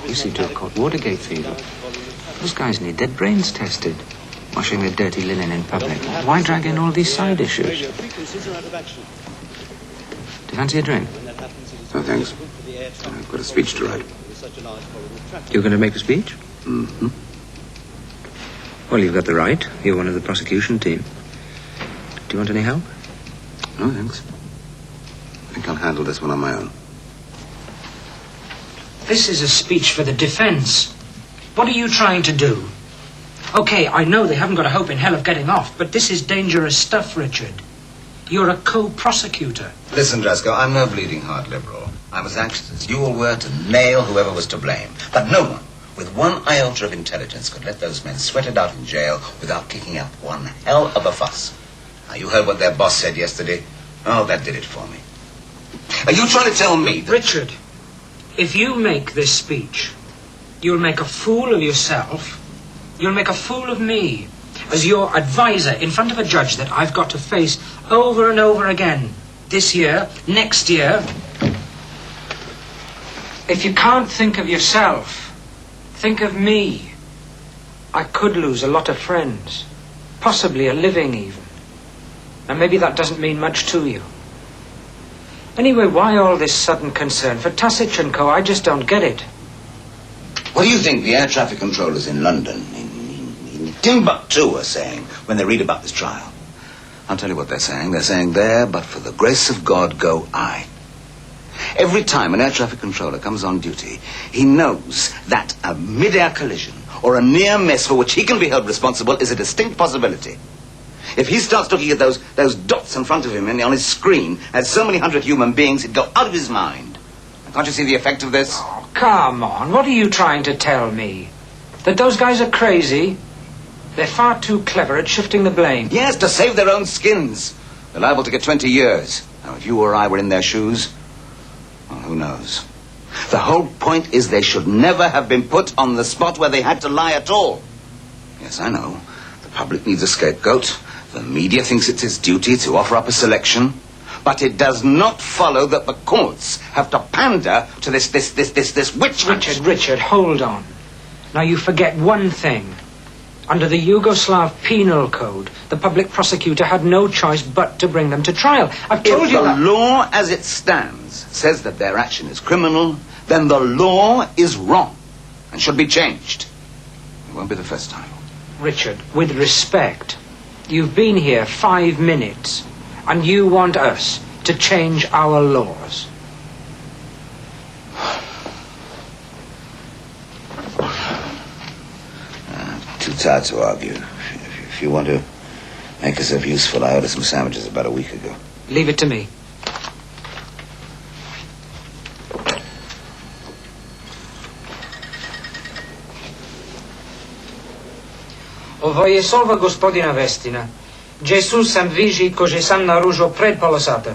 You seem to have caught Watergate fever. Those guys need their brains tested. Washing their dirty linen in public. Why drag in all these side issues? Do you fancy a drink? No, thanks. I've got a speech to write. You're going to make a speech? Mm-hmm. Well, you've got the right. You're one of the prosecution team. Do you want any help? No, thanks. I think I'll handle this one on my own. This is a speech for the defense. What are you trying to do? Okay, I know they haven't got a hope in hell of getting off, but this is dangerous stuff, Richard. You're a co-prosecutor. Listen, Drasko, I'm no bleeding heart liberal. I'm as anxious as you all were to nail whoever was to blame. But no one, with one iota of intelligence, could let those men sweat it out in jail without kicking up one hell of a fuss. Now, you heard what their boss said yesterday? Oh, that did it for me. Are you trying to tell me that... Richard, if you make this speech, you'll make a fool of yourself. You'll make a fool of me as your advisor in front of a judge that I've got to face over and over again. This year, next year. If you can't think of yourself, think of me. I could lose a lot of friends, possibly a living even. And maybe that doesn't mean much to you. Anyway, why all this sudden concern for Tasic and Co? I just don't get it. What do you think the air traffic controllers in London, in Timbuktu, are saying when they read about this trial? I'll tell you what they're saying. They're saying, there, but for the grace of God, go I. Every time an air traffic controller comes on duty, he knows that a mid-air collision or a near miss for which he can be held responsible is a distinct possibility. If he starts looking at those dots in front of him and on his screen as so many hundred human beings, he'd go out of his mind. Can't you see the effect of this? Oh, come on. What are you trying to tell me? That those guys are crazy? They're far too clever at shifting the blame. Yes, to save their own skins. They're liable to get 20 years. Now, if you or I were in their shoes, well, who knows? The whole point is they should never have been put on the spot where they had to lie at all. Yes, I know. The public needs a scapegoat. The media thinks it's its duty to offer up a selection. But it does not follow that the courts have to pander to this witch hunt. Richard, hold on. Now you forget one thing. Under the Yugoslav Penal Code, the public prosecutor had no choice but to bring them to trial. I've told you that... If the law as it stands says that their action is criminal, then the law is wrong and should be changed. It won't be the first time. Richard, with respect, you've been here 5 minutes, and you want us to change our laws. Too tired to argue. If you want to make yourself useful, I ordered some sandwiches about a week ago. Leave it to me. Ovo je solva gospodina Vestina. Gesù sam viži kože sam naružo pred polosata.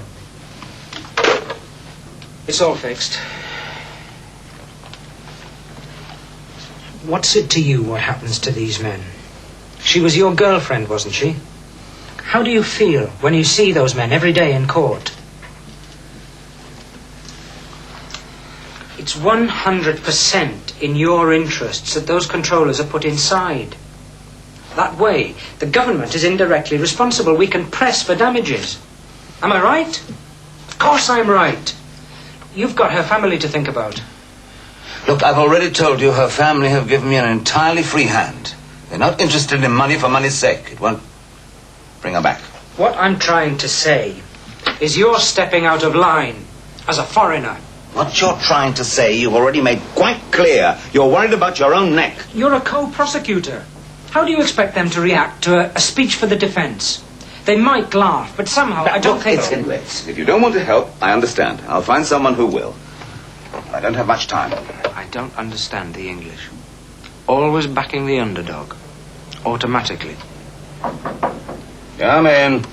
It's all fixed. What's it to you what happens to these men? She was your girlfriend, wasn't she? How do you feel when you see those men every day in court? It's 100% in your interests that those controllers are put inside. That way, the government is indirectly responsible. We can press for damages. Am I right? Of course I'm right. You've got her family to think about. Look, I've already told you her family have given me an entirely free hand. They're not interested in money for money's sake. It won't bring her back. What I'm trying to say is you're stepping out of line as a foreigner. What you're trying to say, you've already made quite clear. You're worried about your own neck. You're a co-prosecutor. How do you expect them to react to a speech for the defense? They might laugh, but somehow I don't think... It's endless. If you don't want to help, I understand. I'll find someone who will. I don't have much time. I don't understand the English. Always backing the underdog. Automatically. Come in.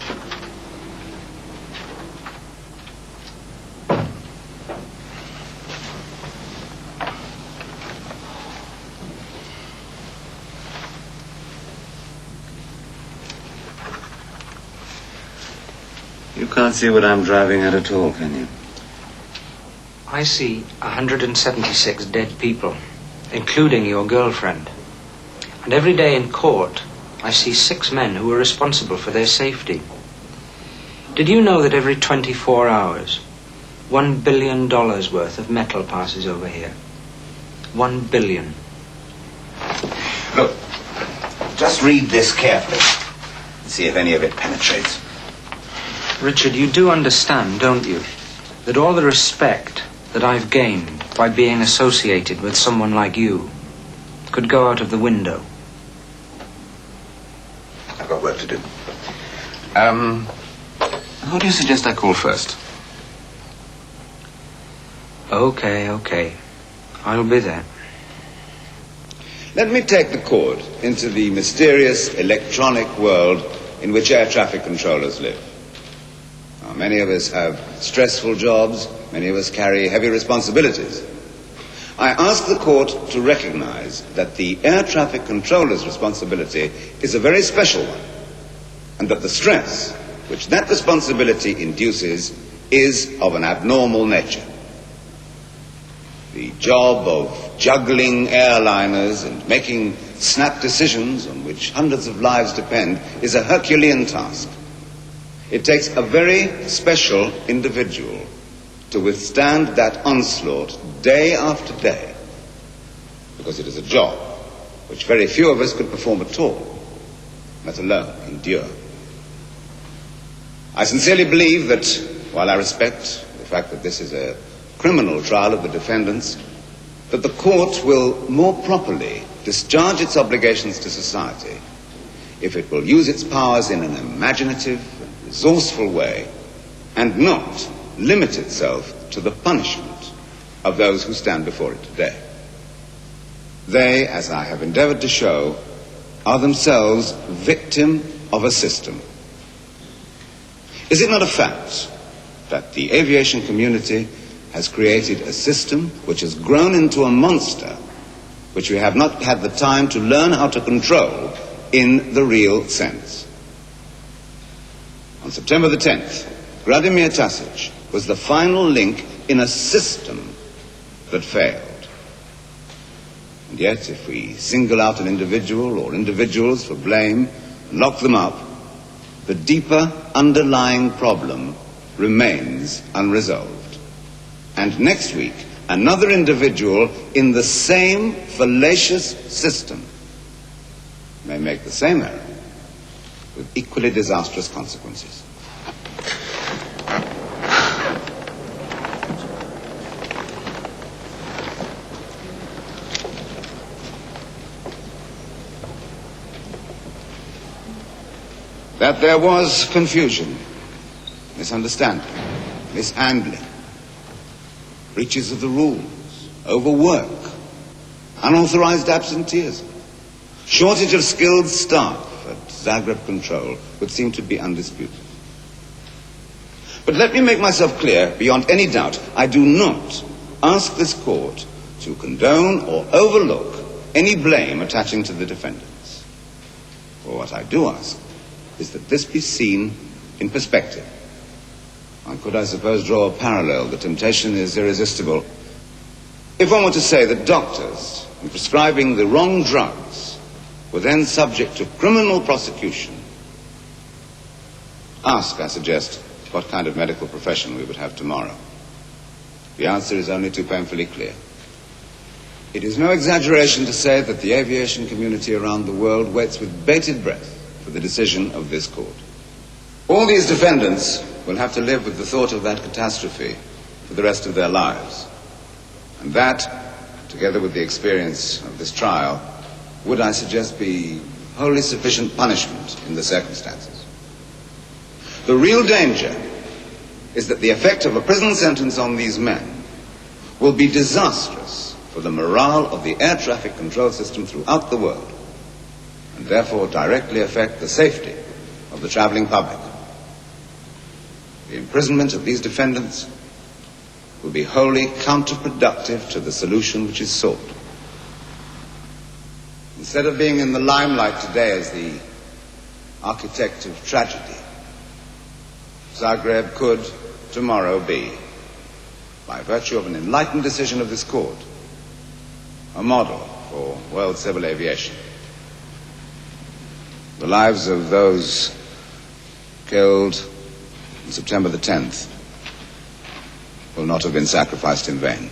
You can't see what I'm driving at all, can you? I see 176 dead people, including your girlfriend. And every day in court, I see 6 men who are responsible for their safety. Did you know that every 24 hours, $1 billion worth of metal passes over here? 1 billion. Look, just read this carefully and see if any of it penetrates. Richard, you do understand, don't you, that all the respect that I've gained by being associated with someone like you could go out of the window? I've got work to do. Who do you suggest I call first? Okay. I'll be there. Let me take the court into the mysterious electronic world in which air traffic controllers live. Now, many of us have stressful jobs, many of us carry heavy responsibilities. I ask the court to recognize that the air traffic controller's responsibility is a very special one, and that the stress which that responsibility induces is of an abnormal nature. The job of juggling airliners and making snap decisions on which hundreds of lives depend is a Herculean task. It takes a very special individual to withstand that onslaught day after day, because it is a job which very few of us could perform at all, let alone endure. I sincerely believe that, while I respect the fact that this is a criminal trial of the defendants, that the court will more properly discharge its obligations to society if it will use its powers in an imaginative and resourceful way and not limit itself to the punishment of those who stand before it today. They, as I have endeavored to show, are themselves victim of a system. Is it not a fact that the aviation community has created a system which has grown into a monster which we have not had the time to learn how to control in the real sense? On September the 10th, Vladimir Tasic was the final link in a system that failed. And yet, if we single out an individual or individuals for blame and lock them up, the deeper underlying problem remains unresolved. And next week, another individual in the same fallacious system may make the same error with equally disastrous consequences. That there was confusion, misunderstanding, mishandling, breaches of the rules, overwork, unauthorized absenteeism, shortage of skilled staff at Zagreb Control would seem to be undisputed. But let me make myself clear, beyond any doubt, I do not ask this court to condone or overlook any blame attaching to the defendants. For what I do ask is that this be seen in perspective. One could, I suppose, draw a parallel. The temptation is irresistible. If one were to say that doctors, in prescribing the wrong drugs, were then subject to criminal prosecution, ask, I suggest, what kind of medical profession we would have tomorrow. The answer is only too painfully clear. It is no exaggeration to say that the aviation community around the world waits with bated breath for the decision of this court. All these defendants will have to live with the thought of that catastrophe for the rest of their lives. And that, together with the experience of this trial, would, I suggest, be wholly sufficient punishment in the circumstances. The real danger is that the effect of a prison sentence on these men will be disastrous for the morale of the air traffic control system throughout the world, and therefore directly affect the safety of the traveling public. The imprisonment of these defendants will be wholly counterproductive to the solution which is sought. Instead of being in the limelight today as the architect of tragedy, Zagreb could tomorrow be, by virtue of an enlightened decision of this court, a model for world civil aviation. The lives of those killed on September the 10th will not have been sacrificed in vain.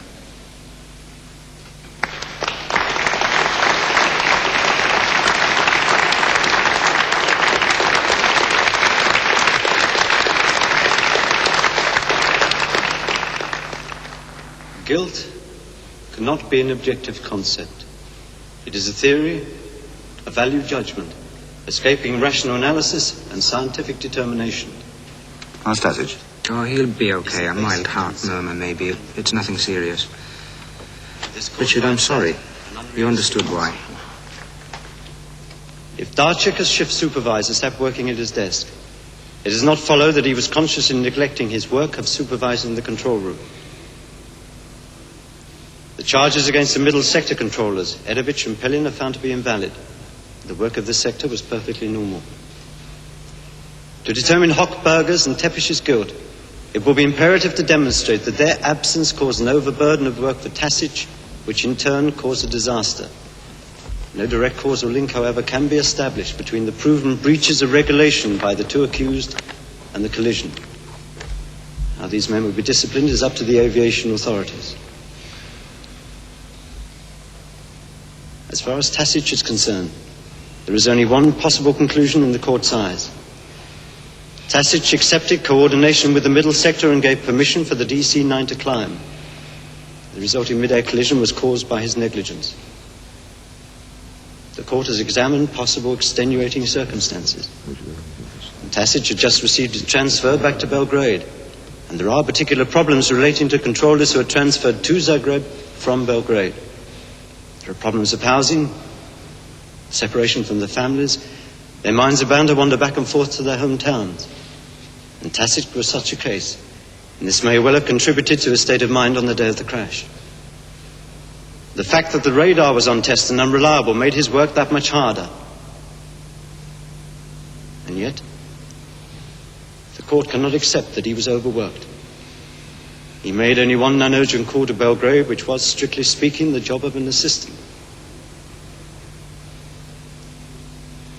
Guilt cannot be an objective concept. It is a theory, a value judgment, escaping rational analysis and scientific determination. How's Tasic? Oh, he'll be okay. A mild heart murmur, maybe. It's nothing serious. Richard, I'm sorry. You understood why. If Darchik, as shift supervisor, sat working at his desk, it does not follow that he was conscious in neglecting his work of supervising the control room. The charges against the middle sector controllers, Edovich and Pelin, are found to be invalid. The work of this sector was perfectly normal. To determine Hochberger's and Tepish's guilt, it will be imperative to demonstrate that their absence caused an overburden of work for Tasic, which in turn caused a disaster. No direct causal link, however, can be established between the proven breaches of regulation by the two accused and the collision. How these men will be disciplined is up to the aviation authorities. As far as Tasic is concerned, there is only one possible conclusion in the court's eyes. Tasic accepted coordination with the middle sector and gave permission for the DC-9 to climb. The resulting mid-air collision was caused by his negligence. The court has examined possible extenuating circumstances. Tasic had just received a transfer back to Belgrade, and there are particular problems relating to controllers who are transferred to Zagreb from Belgrade. There are problems of housing, separation from the families. Their minds are bound to wander back and forth to their hometowns. And Tasic was such a case, and this may well have contributed to his state of mind on the day of the crash. The fact that the radar was on test and unreliable made his work that much harder. And yet, the court cannot accept that he was overworked. He made only one non-urgent call to Belgrade, which was, strictly speaking, the job of an assistant.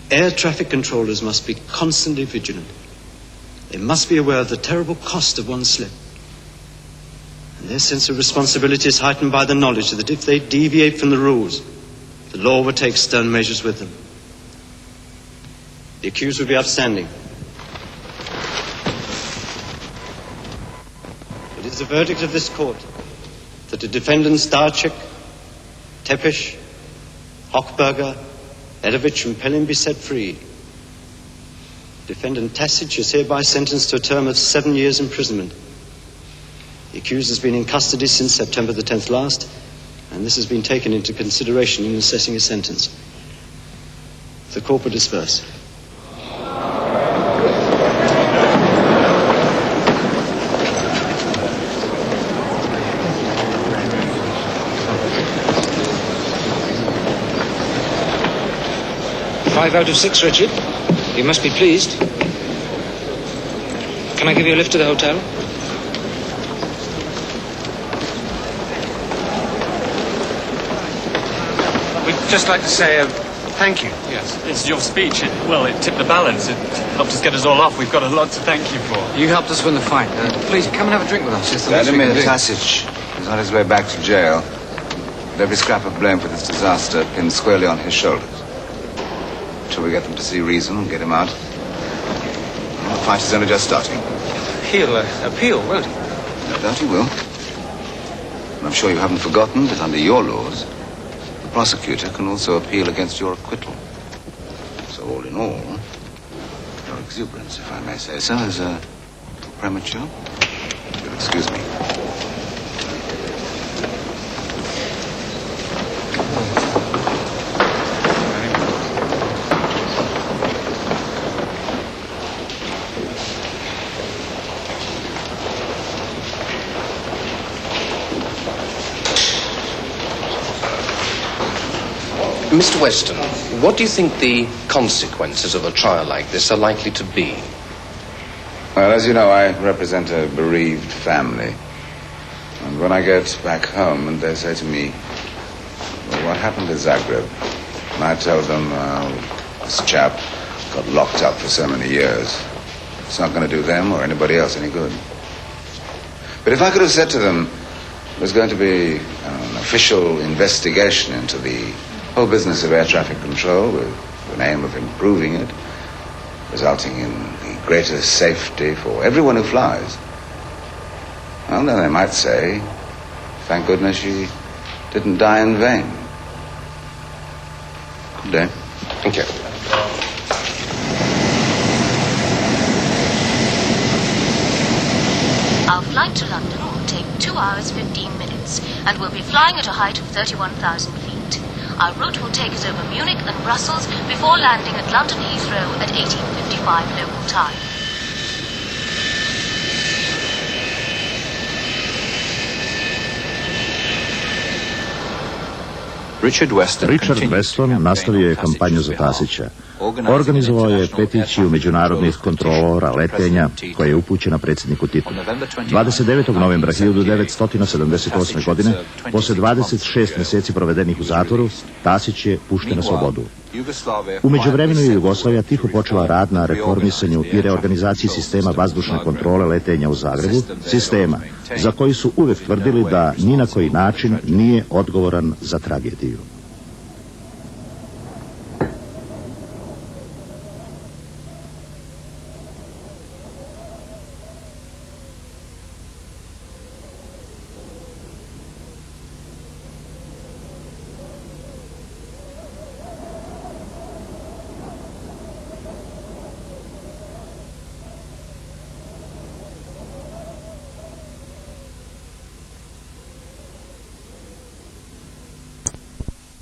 Air traffic controllers must be constantly vigilant. They must be aware of the terrible cost of one slip. And their sense of responsibility is heightened by the knowledge that if they deviate from the rules, the law will take stern measures with them. The accused will be upstanding. It is the verdict of this court that the defendants Darchik, Tepish, Hochberger, Edovic and Pelin be set free. Defendant Tasic is hereby sentenced to a term of 7 years imprisonment. The accused has been in custody since September the 10th last, and this has been taken into consideration in assessing a sentence. The court will disperse. Five out of 6, Richard. You must be pleased. Can I give you a lift to the hotel? We'd just like to say thank you. Yes, it's your speech. It tipped the balance. It helped us get us all off. We've got a lot to thank you for. You helped us win the fight. Please, come and have a drink with us. It's the least we Vladimir can do. Tasic is on his way back to jail. With every scrap of blame for this disaster pinned squarely on his shoulders. Till we get them to see reason and get him out. The fight is only just starting. He'll appeal, won't he? No doubt he will. And I'm sure you haven't forgotten that under your laws, the prosecutor can also appeal against your acquittal. So all in all, your exuberance, if I may say so, is premature. You'll excuse me. Mr. Weston, what do you think the consequences of a trial like this are likely to be? Well, as you know, I represent a bereaved family. And when I get back home and they say to me, well, what happened to Zagreb? And I tell them, this chap got locked up for so many years. It's not going to do them or anybody else any good. But if I could have said to them, there's going to be an official investigation into the whole business of air traffic control with an aim of improving it, resulting in the greatest safety for everyone who flies, well, then they might say, thank goodness she didn't die in vain. Good day. Thank you. Our flight to London will take 2 hours 15 minutes and we'll be flying at a height of 31,000 feet. Our route will take us over Munich and Brussels before landing at London Heathrow at 18:55 local time. Richard Weston nastavio je kampanju za Tasića. Organizovao je peticiju međunarodnih kontrolora letenja koja je upućena predsjedniku Titu. 29. novembra 1978. godine, posle 26 mjeseci provedenih u zatvoru, Tasić je pušten na slobodu. U međuvremenu je Jugoslavija tiho počela rad na reformisanju i reorganizaciji sistema vazdušne kontrole letenja u Zagrebu, sistema za koji su uvijek tvrdili da ni na koji način nije odgovoran za tragediju.